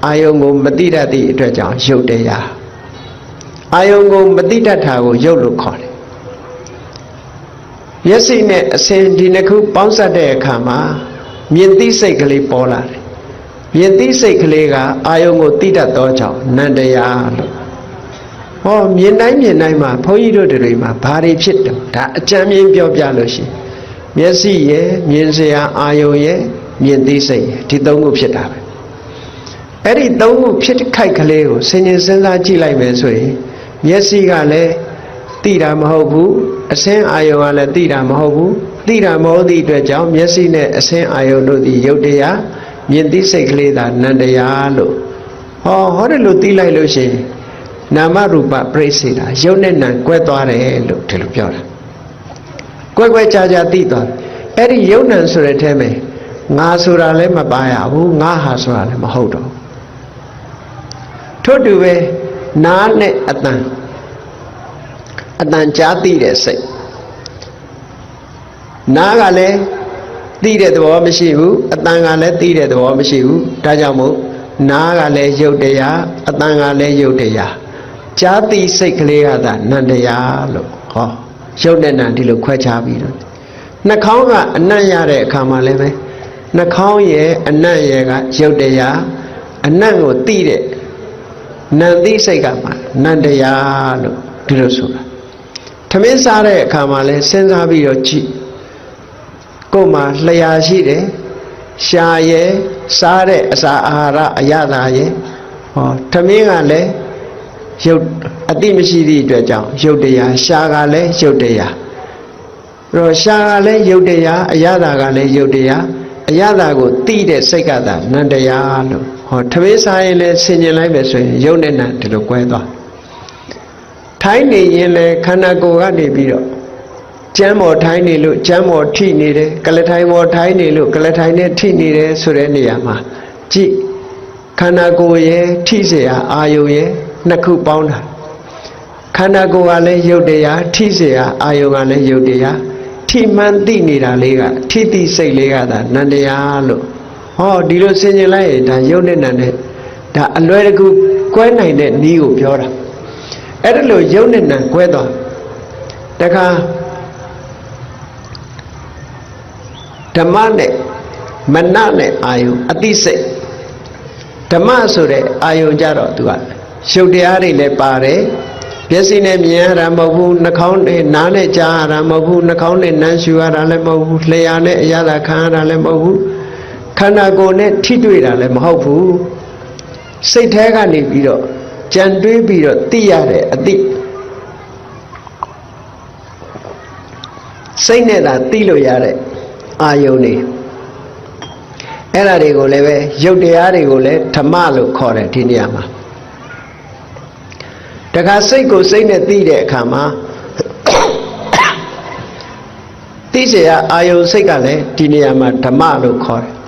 အာယုံကိုမသိတတ်သည့်အတွက်ကြောင့်ရုပ်တရားအာယုံကိုမသိတတ်တာကိုရုပ်လို့ခေါ်တယ်မျက်စိနဲ့အဆင်းဒီနှစ်ခုပေါင်းစပ်တဲ့အခါမှာမြင်သိစိတ်ကလေးပေါ်လာတယ်မြင်သိစိတ်ကလေးကအာယုံကိုသိတတ်သောကြောင့်နန္တရားလို့ဟောမြင်တိုင်းမှာဘုန်းကြီးတို့တွေမှာဘာတွေဖြစ်တယ်ဒါအကြံမြင်ပြောပြလို့ရှိရင်မျက်စိရဲ့မြင်စရာအာယုံရဲ့မြင်သိစိတ်ရဲ့ဒီသုံးခုဖြစ်တာပဲအဲ့ဒီသုံးခုဖြစ်ခိုက်ကလေးကိုဆင်ញင်စဉ်းစားကြည့်လိုက်မယ်ဆိုရင်မျက်စိကလည်း သိတာမဟုတ်ဘူးအစင်းအာယုံကလည်းသိတာမဟုတ်ဘူးသိတာမဟုတ်သည့်အတွက်ကြောင့်မျက်စိနဲ့အစင်းအာယုံတို့သည်ယုတ်တရားမြင်သိစိတ်ကလေးသာနန္တရားလို့ဟောတယ်လို့သိလိုက်လို့ရှိရင်နာမရူပပြိစေတာယုတ်နဲ့နံကွဲသွားတယ်လို့ဒီလိုပြောတာကွဲခြားသိသွားအဲ့ဒီယုတ်နံဆိုတဲ့အဲမှာငါဆိုတာလည်းမပါရဘူးငါဟာဆိုတာလည်းမဟုတ်တော့ထို့တူပဲနားနဲ့အတန်ကြားသိတဲ့စိတ်နားကလည်းသိတဲ့သဘောမရှိဘူးအတန်ကလည်းသိတဲ့သဘောမရှိဘူးဒါကြောင့်မို့နားကလည်းယုတ်တရားအတန်ကလည်းယုတ်တရားကြားသိစိတ်ကလေးကသာနန္တရားလို့ဟောယုတ်နဲ့နံဒီလိုခွဲခြားပြီးတော့နှာခေါင်းကအနံ့ရတဲ့အခါမှာလည်းပဲနှာခေါင်းရဲ့အနံ့ရဲ့ကယုတ်တရားအနံ့ကိုသိတဲ့နံသိစိတ်ကမှနန္တရားလို့ဒီလိုဆိုတာထမင်းစားတဲ့အခါမှာလည်းစဉ်းစားပြီးတော့ကြည့်ကိုယ်မှာလျှာရှိတယ်ရှာရဲ့စားတဲ့အစာအာဟာရအရသာရဲ့ဟောထမင်းကလည်းရုပ်အတိမရှိသည့်အတွက်ကြောင့်ရုပ်တရားရှာကလည်းရုပ်တရားတော့ရှာကလည်းရုပ်တရားအရသာကလည်းရုပ်တရားအရသာကိုသိတဲ့စိတ်ကသာနန္တရားလို့ဟောထမင်းစားရင်လည်းဆင်ញင်လိုက်ပဲဆိုရင်ရုပ်နဲ့နံဒီလိုကွဲသွားထိုင်းနေရင်လည်းခန္ဓာကိုယ်ကနေပြီးတော့ကျမ်းပေါ်ထိုင်းနေလို့ကျမ်းပေါ်ထိနေတယ်ကလထိုင်ပေါ်ထိုင်းနေလို့ကလထိုင်နဲ့ထိနေတယ်ဆိုတဲ့နေရာမှာကြည့်ခန္ဓာကိုယ်ရဲ့ထိเสียအာယုံရဲ့နှစ်ခုပေါင်းတာခန္ဓာကိုယ်ကလည်းယုတ်တရားထိเสียအာယုံကလည်းယုတ်တရားထိမှန်သိနေတာလေးကထိသိစိတ်လေးကသာနန္တရားလို့ဟောဒီလိုဆင်ခြင်လိုက်ရင်ဒါယုတ်နဲ့နံနဲ့ဒါအလွယ်တကူကွဲနိုင်တဲ့နည်းကိုပြောတာအဲ့ဒါလို့ယုတ်နဲ့နံကွဲသွားတခါဓမ္မနဲ့မနနဲ့အာယုအတိစိတ်ဓမ္မဆိုတဲ့အာယုကြတော့သူကရုပ်တရားတွေလည်းပါတယ်မျက်စိနဲ့မြင်ရတာမဟုတ်ဘူးနှာခေါင်းနဲ့နားနဲ့ကြားရတာမဟုတ်ဘူးနှာခေါင်းနဲ့နမ်းရှူရတာလည်းမဟုတ်ဘူးလျှာနဲ့အရသာခံရတာလည်းမဟုတ်ဘူးခန္ဓာကိုယ်နဲ့ထိတွေ့တာလည်းမဟုတ်ဘူးစိတ်แท้ကနေပြီးတော့ကြံတွေးပြီးတော့သိရတဲ့အတိစိတ်နဲ့သာသိလို့ရတဲ့အာယုန်နေအဲ့ဒါတွေကိုလည်းပဲရုပ်တရားတွေကိုလည်းဓမ္မလို့ခေါ်တယ်ဒီနေရာမှာတခါစိတ်ကိုစိတ်နဲ့သိတဲ့အခါမှာသိเสียအာယုန်စိတ်ကလည်းဒီနေရာမှာဓမ္မလို့ခေါ်တယ်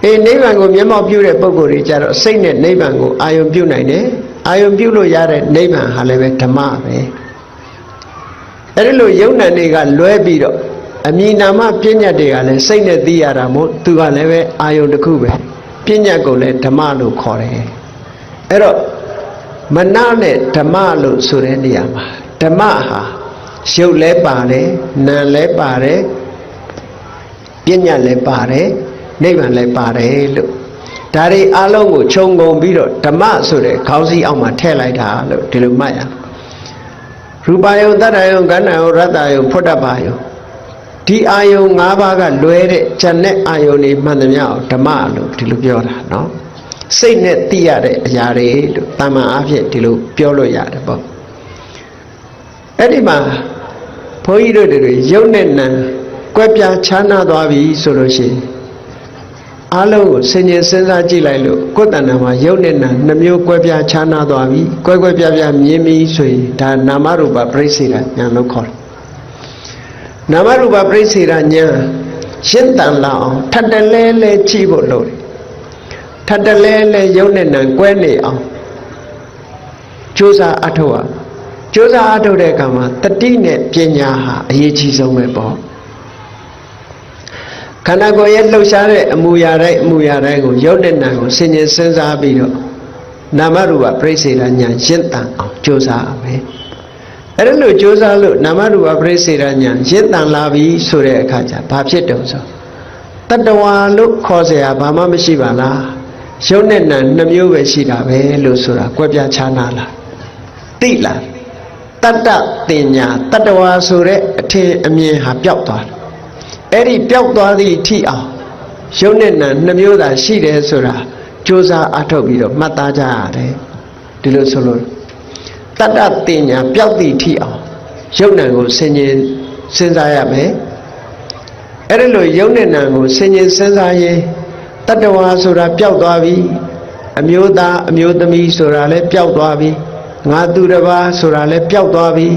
အေးနိဗ္ဗာန်ကိုမျက်မှောက်ပြုတဲ့ပုဂ္ဂိုလ်တွေကြတော့စိတ်နဲ့နိဗ္ဗာန်ကိုအာယုန်ပြုနိုင်တယ်အာယုန်ပြုလို့ရတဲ့နိဗ္ဗာန်ဟာလည်းပဲဓမ္မပဲအဲ့ဒီလိုယုံ nant တွေကလွဲပြီးတော့အမည်နာမပညာတွေကလည်းစိတ်နဲ့သိရတာမို့သူကလည်းပဲအာယုန်တစ်ခုပဲပညာကိုလည်းဓမ္မလို့ခေါ်တယ်အဲ့တော့မနနဲ့ဓမ္မလို့ဆိုတဲ့နေရာမှာဓမ္မဟာရုပ်လည်းပါတယ်နာမ်လည်းပါတယ်ပညာလည်းပါတယ်နိဗ္ဗာန်လည်းပါတယ်လို့ဒါတွေအလုံးကိုခြုံငုံပြီးတော့ဓမ္မဆိုတဲ့ခေါင်းစည်းအောက်မှာထည့်လိုက်တာလို့ဒီလိုမှတ်ရရူပယုံတတ္တယုံကဏ္ဍယုံရတ္တယုံဖွတ်တပါယုံဒီအာယုံ၅ပါးကလွဲတဲ့ဉာဏ်နဲ့အာယုံတွေမှန်သမျှဓမ္မလို့ဒီလိုပြောတာနော်စိတ်နဲ့သိရတဲ့အရာတွေလို့တာမန်အားဖြင့်ဒီလိုပြောလို့ရတယ်ပေါ့အဲ့ဒီမှာဘုန်းကြီးတို့တွေယုံနဲ့နံကွဲပြားခြားနာသွားပြီဆိုလို့ရှိရင်အားလုံးကိုဆင်ញင်စဉ်းစားကြည့်လိုက်လို့ကိုယ်တဏ္ဍာမှာယုံနဲ့နံနှမျိုးကွဲပြားခြားနာသွားပြီကွဲပြားမြင်ပြီဆိုရင်ဒါနာမရူပပရိစ္ဆေဒဉာဏ်လို့ခေါ်တယ်နာမရူပပရိစ္ဆေဒဉာဏ်ရှင်းတန်လာအောင်ထပ်တလဲကြည့်ဖို့လိုတယ်ထပ်တလဲယုံနဲ့နံကွဲနေအောင်ကြိုးစားအထောက်အောင်ကြိုးစားအထုတ်တဲ့အခါမှာတတိနဲ့ပညာဟာအရေးကြီးဆုံးပဲပေါ့ခန္ဓာကိုယ်ရဲ့လှုပ်ရှားတဲ့အမူအရာတိုင်းကိုယုတ်တဲ့နံကိုဆင်ញင်စဉ်းစားပြီးတော့နာမရူပပရိစ္ဆေဒဉာဏ်ရှင်းတန်အောင်ကြိုးစားရမယ်အဲ့ဒါလို့ကြိုးစားလို့နာမရူပပရိစ္ဆေဒဉာဏ်ရှင်းတန်လာပြီဆိုတဲ့အခါကျဘာဖြစ်တုံဆိုတတ္တဝါလို့ခေါ်เสียဘာမှမရှိပါလားယုတ်နဲ့နံနှမျိုးပဲရှိတာပဲလို့ဆိုတာကွဲပြားခြားနာလားသိလားတတ္တတင်ညာတတ္တဝါဆိုတဲ့အထင်အမြင်ဟာပျောက်သွားတယ်အဲ့ဒီပျောက်သွားသည့်အထိအောင်ယုံနဲ့နံနှမျိုးသာရှိတယ်ဆိုတာကြိုးစားအထောက်ပြီးတော့မှတ်သားကြရတယ်ဒီလိုဆိုလို့ တတ္တတင်ညာပျောက်သည့်ထိအောင်ယုတ်နံကိုဆင်ញင်စဉ်းစားရမယ်အဲ့ဒါလို့ယုတ်နဲ့နံကိုဆင်ញင်စဉ်းစားရင်တတ္တဝါဆိုတာပျောက်သွားပြီအမျိုးသားအမျိုးသမီးဆိုတာလည်းပျောက်သွားပြီငါသူတစ်ပါးဆိုတာလည်းပျောက်သွားပြီ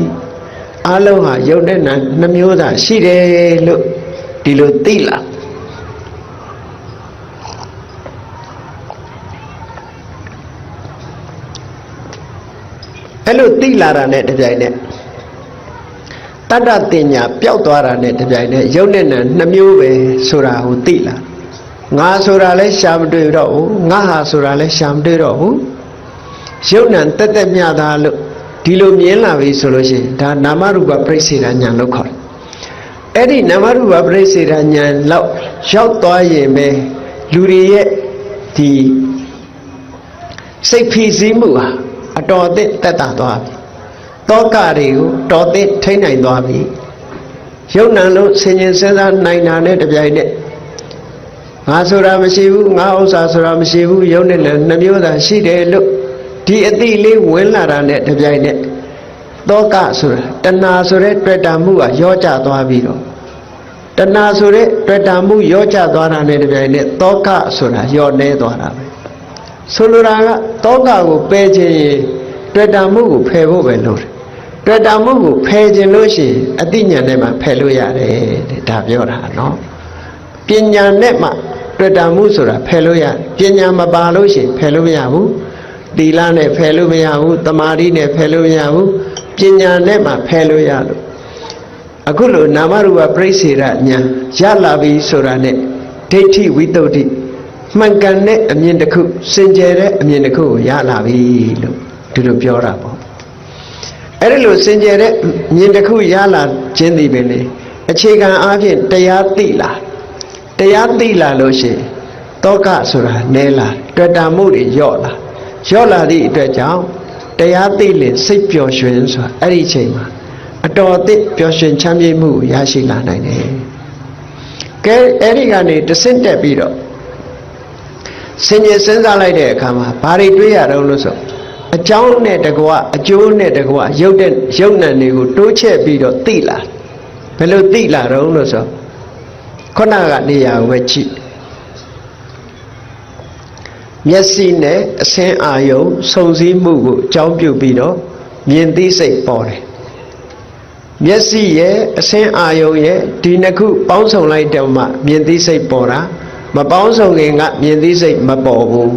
အလုံးဟာယုတ်နဲ့နံနှမျိုးသာရှိတယ်လို့ဒီလိုသိလာအဲ့လိုသိလာတာနဲ့တပြိုင်နက်တတ္တတင်ညာပျောက်သွားတာနဲ့တပြိုင်နက်ယုတ်နဲ့နံနှမျိုးပဲဆိုတာကိုသိလာငါဆိုတာလည်းရှာမတွေ့တော့ဘူးငါဟာဆိုတာလည်းရှာမတွေ့တော့ဘူးယုတ်နံတက်တက်မြတာလို့ဒီလိုမြင်လာပြီဆိုလို့ရှိရင်ဒါနာမရူပပရိစ္ဆေဒဉာဏ်လို့ခေါ်တယ်အဲ့ဒီနာမရူပပရိစ္ဆေဒဉာဏ်လောက်ရောက်သွားရင်ပဲလူတွေရဲ့ဒီစိတ်ဖိစီးမှုဟာအတော်အသင့်တက်တာသွားပြီတောကတွေကိုတော်သင့်ထိနိုင်သွားပြီယုတ်နံလို့ဆင်ញင်စဉ်းစားနိုင်တာနဲ့တပြိုင်နက်ငါဆိုတာမရှိဘူးငါဥစ္စာဆိုတာမရှိဘူးယုတ်နဲ့လည်းနှမျိုးသာရှိတယ်လို့ဒီအတိလေးဝင်လာတာနဲ့တပြိုင်နက်တောကဆိုတာတဏှာဆိုတဲ့တွေ့တာမှုကရောကျသွားပြီးတော့တဏှာဆိုတဲ့တွေ့တာမှုရောကျသွားတာနဲ့တပြိုင်နက်တောကဆိုတာရောနေသွားတာပဲဆိုလိုတာကတောကကိုပယ်ခြင်းရင်တွေ့တာမှုကိုဖယ်ဖို့ပဲလုပ်တယ်တွေ့တာမှုကိုဖယ်ခြင်းလို့ရှိရင်အတိညာနဲ့မှဖယ်လို့ရတယ်တဲ့ဒါပြောတာနော်ပညာနဲ့မှတွေ့တာမှုဆိုတာဖယ်လို့ရတယ်ပညာမပါလို့ရှိရင်ဖယ်လို့မရဘူးသီလနဲ့ဖယ်လို့မရဘူးတမာတိနဲ့ဖယ်လို့မရဘူးပညာနဲ့မှဖယ်လို့ရလို့အခုလိုနာမရူပပရိစ္ဆေဒဉာဏ်ရလာပြီဆိုတာနဲ့ဒိဋ္ဌိဝိတ္တုဒ္ဓိမှန်ကန်တဲ့အမြင်တစ်ခုစင်ကြယ်တဲ့အမြင်တစ်ခုကိုရလာပြီလို့ဒီလိုပြောတာပေါ့အဲ့ဒီလိုစင်ကြယ်တဲ့မြင်တစ်ခုရလာခြင်းဒီပဲလေအခြေခံအားဖြင့်တရားသိလာတရားသိလာလို့ရှိရင်တောကဆိုတာနဲလာတွေ့တာမှုတွေယော့လာသည့်အတွက်ကြောင့်တရားသိလင်စိတ်ပျော်ရွှင်ဆိုတာအဲ့ဒီချိန်မှာအတော်အသင့်ပျော်ရွှင်ချမ်းမြေ့မှုရရှိလာနိုင်တယ်ကဲအဲ့ဒီကနေတဆင့်တက်ပြီးတော့ဆင်ញင်စဉ်းစားလိုက်တဲ့အခါမှာဘာတွေတွေးရတော့လို့ဆိုအကြောင်းနဲ့တကွအကျိုးနဲ့တကွရုပ်နံတွေကိုတိုးချက်ပြီးတော့သိလာဘယ်လိုသိလာတော့လို့ဆိုခုနကနေရာကိုပဲကြည့်မျက်စိနဲ့အဆင်းအာယုံစုံစည်းမှုကိုအကြောင်းပြုပြီးတော့မြင်သိစိတ်ပေါ်တယ်မျက်စိရဲ့အဆင်းအာယုံရဲ့ဒီနှစ်ခုပေါင်းစုံလိုက်တော့မှမြင်သိစိတ်ပေါ်တာမပေါင်းစုံခင်ကမြင်သိစိတ်မပေါ်ဘူး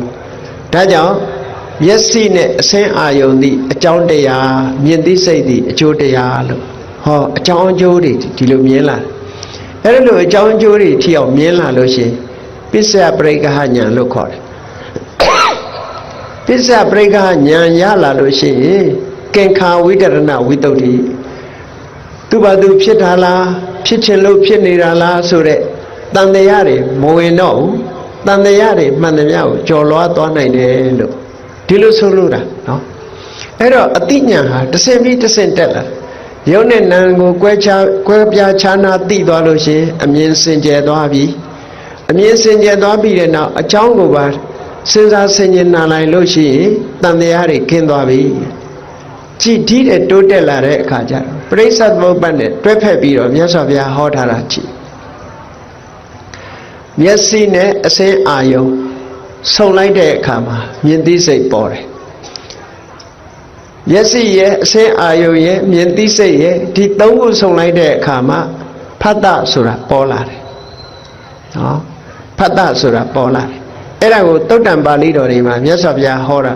ဒါကြောင့်မျက်စိနဲ့အဆင်းအာယုံသည့်အကြောင်းတရားမြင်သိစိတ်သည့်အကျိုးတရားလို့ဟောအကြောင်းအကျိုးတွေဒီလိုမြင်လာအဲ့ဒါလိုအကြောင်းအကျိုးတွေထိအောင်မြင်လာလို့ရှိရင်ပစ္စယပရိက္ခဉာဏ်လို့ခေါ်တယ်ပစ္စယပရိက္ခဉာဏ်ရလာလို့ရှိရင်ကင်္ခာဝိတရဏဝိတ္တုဒ္ဓိသူဘာသူဖြစ်တာလားဖြစ်ခြင်းလို့ဖြစ်နေတာလားဆိုတဲ့တန်တရားတွေမဝင်တော့ဘူးတန်တရားတွေမှန်သမျှကိုကြော်လွှားသွားနိုင်တယ်လို့ဒီလိုဆိုလို့တာနော်အဲ့တော့အတိညာဟာတစ်ဆင့်ပြီးတစ်ဆင့်တက်လာယုံနဲ့နံကိုကွဲပြားခြားနာသိသွားလို့ရှိရင်အမြင်စင်ကြယ်သွားပြီအမြင်စင်ကြယ်သွားပြီးတဲ့နောက်အကြောင်းကိုပါစဉ်းစားဆင်ခြင်နာလိုက်လို့ရှိရင်တန်တရားတွေခင်းသွားပြီကြည်ဒီတဲ့တိုးတက်လာတဲ့အခါကျတော့ပရိစ္ဆေသမုပ္ပါဒ်နဲ့တွဲဖက်ပြီးတော့မြတ်စွာဘုရားဟောထားတာကြည်မျက်စိနဲ့အဆင်းအာယုံဆုံလိုက်တဲ့အခါမှာမြင်သိစိတ်ပေါ်တယ်မျက်စိရဲ့အဆင်းအာယုံရဲ့မြင်သိစိတ်ရဲ့ဒီသုံးခုဆုံလိုက်တဲ့အခါမှာဖတ်တဆိုတာပေါ်လာတယ်နော်ဖတ်တဆိုတာပေါ်လာတယ်အဲ့ဒါကိုသုတ်တံပါဠိတော်တွေမှာမြတ်စွာဘုရားဟောတာ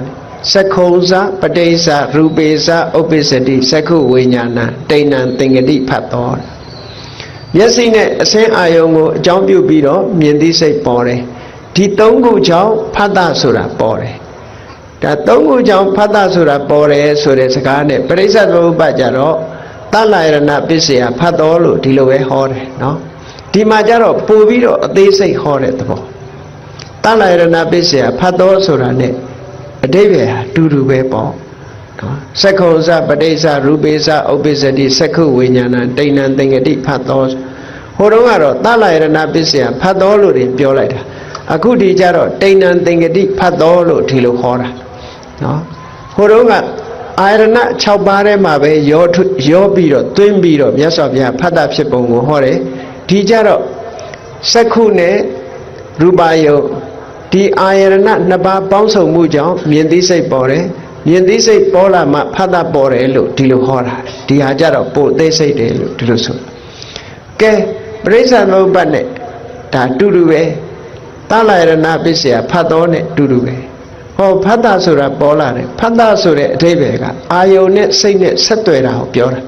စက္ခုံစပဋိစ္စရူပေစ္စဥပ္ပစ္စတိစက္ခုဝိညာဏတိဏံသင်္ကတိဖတ်တော်မျက်စိနဲ့အဆင်းအာယုံကိုအကြောင်းပြုပြီးတော့မြင်သိစိတ်ပေါ်တယ်ဒီသုံးခုကြောင့်ဖတ်တဆိုတာပေါ်တယ်ဒါသုံးခုကြောင့်ဖတ်တဆိုတာပေါ်တယ်ဆိုတဲ့စကားနဲ့ပရိစ္ဆေသမုပ္ပါဒ်ကြတော့သလယရဏပစ္စယဖတ်တော်လို့ဒီလိုပဲဟောတယ်နော်ဒီမှာကြတော့ပို့ပြီးတော့အသေးစိတ်ဟောတဲ့သဘောသလယရဏပစ္စယဖတ်တော်ဆိုတာနဲ့အတိပ္ပယ်ဟာတူတူပဲပေါ့နော်စက္ခုံစပဋိစ္စရူပေစ္စဥပ္ပစ္စတိစက္ခုဝိညာဏတိဏံသင်္ကတိဖတ်တော်ဟိုတုန်းကတော့သလယရဏပစ္စယဖတ်တော်လို့ပြောလိုက်တာအခုဒီကြတော့တိဏံသင်္ကတိဖတ်တော်လို့ဒီလိုခေါ်တာနော်ဟိုတုန်းက အာရဏ6ပါးထဲမှာပဲရောပြီးတော့သွင်းပြီးတော့မြတ်စွာဘုရားဖတ်တာဖြစ်ပုံကိုဟောတယ်ဒီကြတော့စက္ခုနဲ့ရူပယုတ်ဒီအာရဏ2ပါးပေါင်းစုံမှုကြောင့်မြင်သိစိတ်ပေါ်တယ်မြင်သိစိတ်ပေါ်လာမှဖတ်တာပေါ်တယ်လို့ဒီလိုဟောတာဒီဟာကြတော့ပို့သိစိတ်တယ်လို့ဒီလိုဆိုကဲပရိစ္ဆာသမုပ္ပါဒ်နဲ့ဒါတူတူပဲသလယရဏပစ္စယဖတ်တော်နဲ့တူတူပဲဟောဖတ်တာဆိုတာပေါ်လာတယ်ဖတ်တာဆိုတဲ့အဓိပ္ပာယ်ကအာယုန်နဲ့စိတ်နဲ့ဆက်သွယ်တာကိုပြောတာ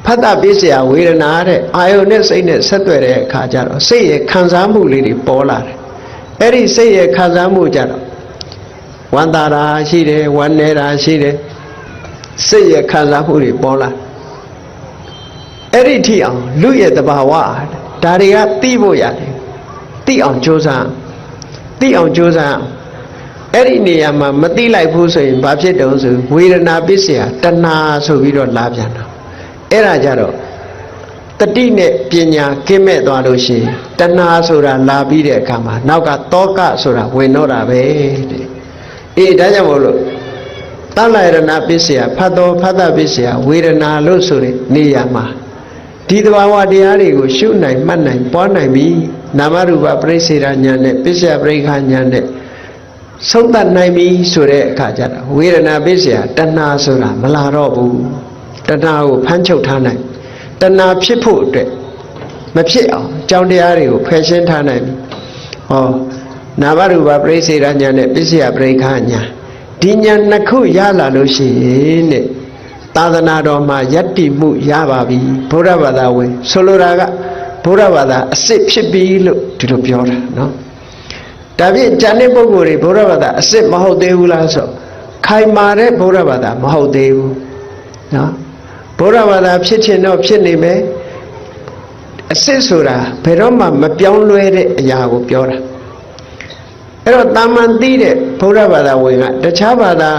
ဖတ်တာပစ္စယဝေဒနာတဲ့အာယုန်နဲ့စိတ်နဲ့ဆက်သွယ်တဲ့အခါကျတော့စိတ်ရဲ့ခံစားမှုလေးတွေပေါ်လာတယ်အဲ့ဒီစိတ်ရဲ့ခံစားမှုကြတော့ဝမ်းသာတာရှိတယ်ဝမ်းနည်းတာရှိတယ်စိတ်ရဲ့ခံစားမှုတွေပေါ်လာအဲ့ဒီထိအောင်လူရဲ့တဘာဝဒါတွေကသိဖို့ရတယ်သိအောင်ကြိုးစားသိအောင်ကြိုးစားအဲ့ဒီနေရာမှာမသိလိုက်ဘူးဆိုရင်ဘာဖြစ်တုံးဆိုဝေဒနာပစ္စယတဏှာဆိုပြီးတော့လာပြန်တာအဲ့ဒါကြတော့တတိနဲ့ပညာကင်းမဲ့သွားလို့ရှိရင်တဏှာဆိုတာလာပြီးတဲ့အခါမှာနောက်ကတောကဆိုတာဝင်တော့တာပဲတဲ့အေးဒါကြောင့်မို့လို့သလယရဏပစ္စယဖတ်တော်ဖတ်တာပစ္စယဝေဒနာလို့ဆိုတဲ့နေရာမှာဒီသဘာဝတရားတွေကိုရှုနိုင်မှတ်နိုင်ပွားနိုင်ပြီနာမရူပပရိစ္ဆေဒဉာဏ်နဲ့ပစ္စယပရိက္ခဉာဏ်နဲ့ဆုံးသတ်နိုင်ပြီဆိုတဲ့အခါကျတော့ဝေဒနာပစ္စယတဏှာဆိုတာမလာတော့ဘူးတဏှာကိုဖမ်းချုပ်ထားနိုင်တဏှာဖြစ်ဖို့အတွက်မဖြစ်အောင်အကြောင်းတရားတွေကိုဖယ်ရှင်းထားနိုင်ပြီဟောနာမရူပပရိစ္ဆေဒဉာဏ်နဲ့ပစ္စယပရိက္ခဉာဏ်ဒီဉာဏ်နှစ်ခုရလာလို့ရှိရင်တဲ့သာသနာတော်မှာယတ္တိမှုရပါပြီဘုရားဘာသာဝင်ဆိုလိုတာကဘုရားဘာသာအစစ်ဖြစ်ပြီလို့ဒီလိုပြောတာနော်ဒါဖြင့်ဉာဏ်တဲ့ပုဂ္ဂိုလ်တွေဘုရားဘာသာအစစ်မဟုတ်သေးဘူးလားဆိုခိုင်မာတဲ့ဘုရားဘာသာမဟုတ်သေးဘူးနော်ဘုရားဘာသာဖြစ်ချင်တော့ဖြစ်နေမယ်အစစ်ဆိုတာဘယ်တော့မှမပြောင်းလဲတဲ့အရာကိုပြောတာအဲ့တော့တာမန်သိတဲ့ဘုရားဘာသာဝင်ကတခြားဘာသာ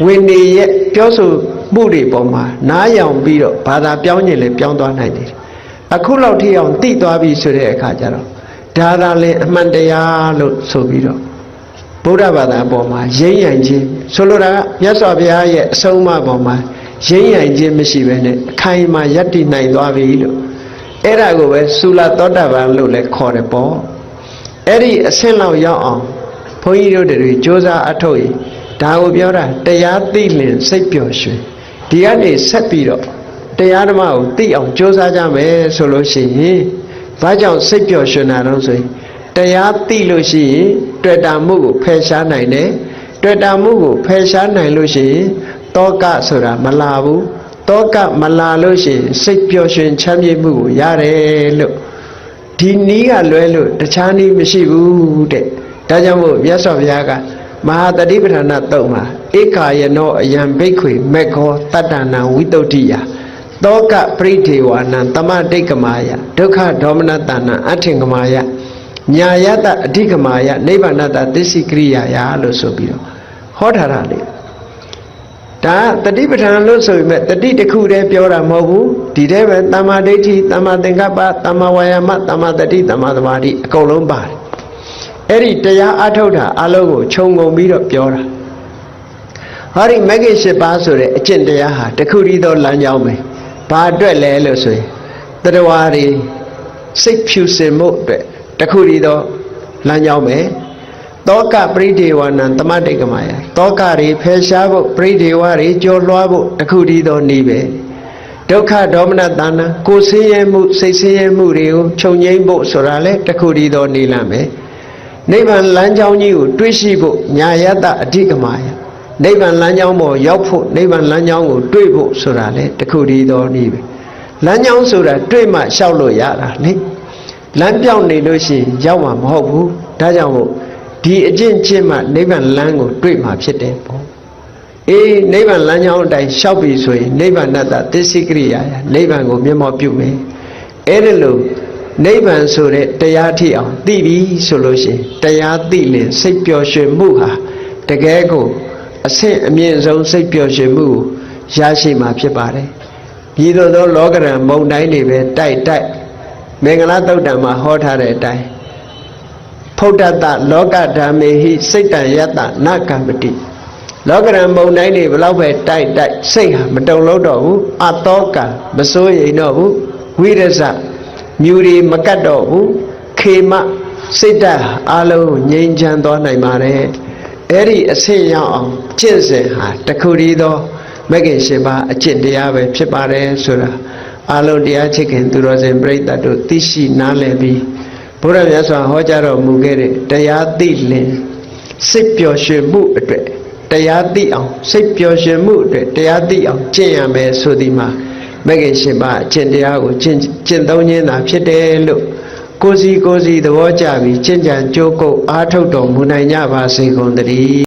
ဝိနည်းရဲ့ပြောဆိုမှုတွေပေါ်မှာနားယောင်ပြီးတော့ဘာသာပြောင်းရင်လည်းပြောင်းသွားနိုင်တယ်အခုလောက်ထိအောင်သိသွားပြီဆိုတဲ့အခါကျတော့ဒါသာလည်းအမှန်တရားလို့ဆိုပြီးတော့ဗုဒ္ဓဘာသာပေါ်မှာရင်းရင်ခြင်းဆိုလိုတာကမြတ်စွာဘုရားရဲ့အဆုံးအမပေါ်မှာရင်းရင်ခြင်းမရှိဘဲနဲ့အခိုင်အမာယက်တည်နိုင်သွားပြီလို့အဲ့ဒါကိုပဲသုလသောတာပန်လို့လည်းခေါ်တယ်ပေါ့အဲ့ဒီအဆင့်လောက်ရောက်အောင်ဘုန်းကြီးတို့တွေစ조사အထုတ်ရင်ဒါကိုပြောတာတရားသိလင်စိတ်ပျော်ရွှင်ဒီကနေဆက်ပြီးတော့တရားဓမ္မကိုသိအောင်ကြိုးစားကြမယ်ဆိုလို့ရှိရင်ဘာကြောင့်စိတ်ပျော်ရွှင်တာတော့ဆိုရင်တရားသိလို့ရှိရင်တွေ့တာမှုကိုဖယ်ရှားနိုင်တယ်တွေ့တာမှုကိုဖယ်ရှားနိုင်လို့ရှိရင်တောကဆိုတာမလာဘူးတောကမလာလို့ရှိရင်စိတ်ပျော်ရွှင်ချမ်းမြေ့မှုကိုရတယ်လို့ဒီနည်းကလွဲလို့တခြားနည်းမရှိဘူးတဲ့ဒါကြောင့်မို့မြတ်စွာဘုရားကမဟာတတိပဋ္ဌာနာတုတ်မှာဧကာယနောအယံဘိက္ခွေမေခောတတ္တနာဝိတုဒ္ဓိယတောကပရိဒေဝနံတမတိတ်ကမာယဒုက္ခဒေါမနတနာအထင်ကမာယညာယတအဓိကမာယနိဗ္ဗာနတသစ္စိကရိယာယလို့ဆိုပြီးတော့ဟောထားတာလေဒါတတိပဋ္ဌာန်လို့ဆိုပေမဲ့တတိတစ်ခုတည်းပြောတာမဟုတ်ဘူးဒီထဲပဲတမ္မာဒိဋ္ဌိတမ္မာသင်္ကပ္ပတမ္မာဝါယာမတမ္မာတတိတမ္မာသမာဓိအကုန်လုံးပါတယ်အဲ့ဒီတရားအထုတ်တာအလုံးကိုခြုံငုံပြီးတော့ပြောတာဟောဒီမဂ္ဂင်၈ပါးဆိုတဲ့အကျင့်တရားဟာတခုတည်းသောလမ်းကြောင်းပဲဘာအတွက်လဲလို့ဆိုရင်တရဝါတွေစိတ်ဖြူစင်မှုအတွက်တခုတည်းသောလမ်းကြောင်းပဲတောကပရိဒေဝနံတမတိတ်ကမာယတောကတွေဖယ်ရှားဖို့ပရိဒေဝတွေကြော်လွှားဖို့တခုတည်းသောနည်းပဲဒုက္ခဒေါမနတနာကိုယ်ဆင်းရဲမှုစိတ်ဆင်းရဲမှုတွေကိုချုပ်ငြိမ်းဖို့ဆိုတာလေတခုတည်းသောနည်းလမ်းပဲနိဗ္ဗာန်လမ်းကြောင်းကြီးကိုတွေးရှိဖို့ညာယတအဓိကမာယနိဗ္ဗာန်လမ်းကြောင်းပေါ်ရောက်ဖို့နိဗ္ဗာန်လမ်းကြောင်းကိုတွေးဖို့ဆိုတာလေတခုတည်းသောနည်းပဲလမ်းကြောင်းဆိုတာတွေးမှလျှောက်လို့ရတာလေလမ်းပြောင်းနေလို့ရှိရင်ရောက်မှာမဟုတ်ဘူးဒါကြောင့်မို့ဒီအကျင့်ချင်းမှနိဗ္ဗာန်လမ်းကိုတွေ့မှာဖြစ်တယ်ပေါ့အေးနိဗ္ဗာန်လမ်းကြောင်းအတိုင်းလျှောက်ပြီဆိုရင်နိဗ္ဗာန်တသစ္စိကရိယာယနိဗ္ဗာန်ကိုမျက်မှောက်ပြုမယ်အဲ့ဒါလို့နိဗ္ဗာန်ဆိုတဲ့တရားထိအောင်သိပြီဆိုလို့ရှိရင်တရားသိရင်စိတ်ပျော်ရွှင်မှုဟာတကယ်ကိုအဆင့်အမြင့်ဆုံးစိတ်ပျော်ရွှင်မှုကိုရရှိမှာဖြစ်ပါတယ်ဒီလိုသောလောကရန်မုန်တိုင်းတွေပဲတိုက်မင်္ဂလာသုတ်တံမှာဟောထားတဲ့အတိုင်း ဖုဒ္ဓတလောကဓမ္မေဟိစိတ်တံယတ္တနကမ္ပတိလောကရန်ပုံတိုင်းတွေဘလောက်ပဲတိုက်စိတ်ဟာမတုံလို့တော့ဘူးအတောကမစိုးရိမ်တော့ဘူးဝိရဇမြူတွေမကတ်တော့ဘူးခေမစိတ်ဓာတ်အလုံးငြိမ်းချမ်းသွားနိုင်ပါတယ်အဲ့ဒီအဆင့်ရောက်အောင်ကျင့်စဉ်ဟာတခုတည်းသောမဂ္ဂင်၈ပါးအကျင့်တရားပဲဖြစ်ပါတယ်ဆိုတာအလုံးတရားချစ်ခင်သူတော်စင်ပြိဿတ်တို့သိရှိနားလည်ပြီးဘုရားမြတ်စွာဟောကြားတော်မူခဲ့တဲ့တရားသိလင်စိတ်ပျော်ရွှင်မှုအတွက်တရားသိအောင်စိတ်ပျော်ရွှင်မှုအတွက်တရားသိအောင်ကျင့်ရမယ်ဆိုဒီမှာမဂ္ဂင်၈ပါးအကျင့်တရားကိုကျင့်သုံးခြင်းသာဖြစ်တယ်လို့ကိုယ်စီသဘောကျပြီးကျင့်ကြံကြိုးကုပ်အားထုတ်တော်မူနိုင်ကြပါစေကုန်သတည်း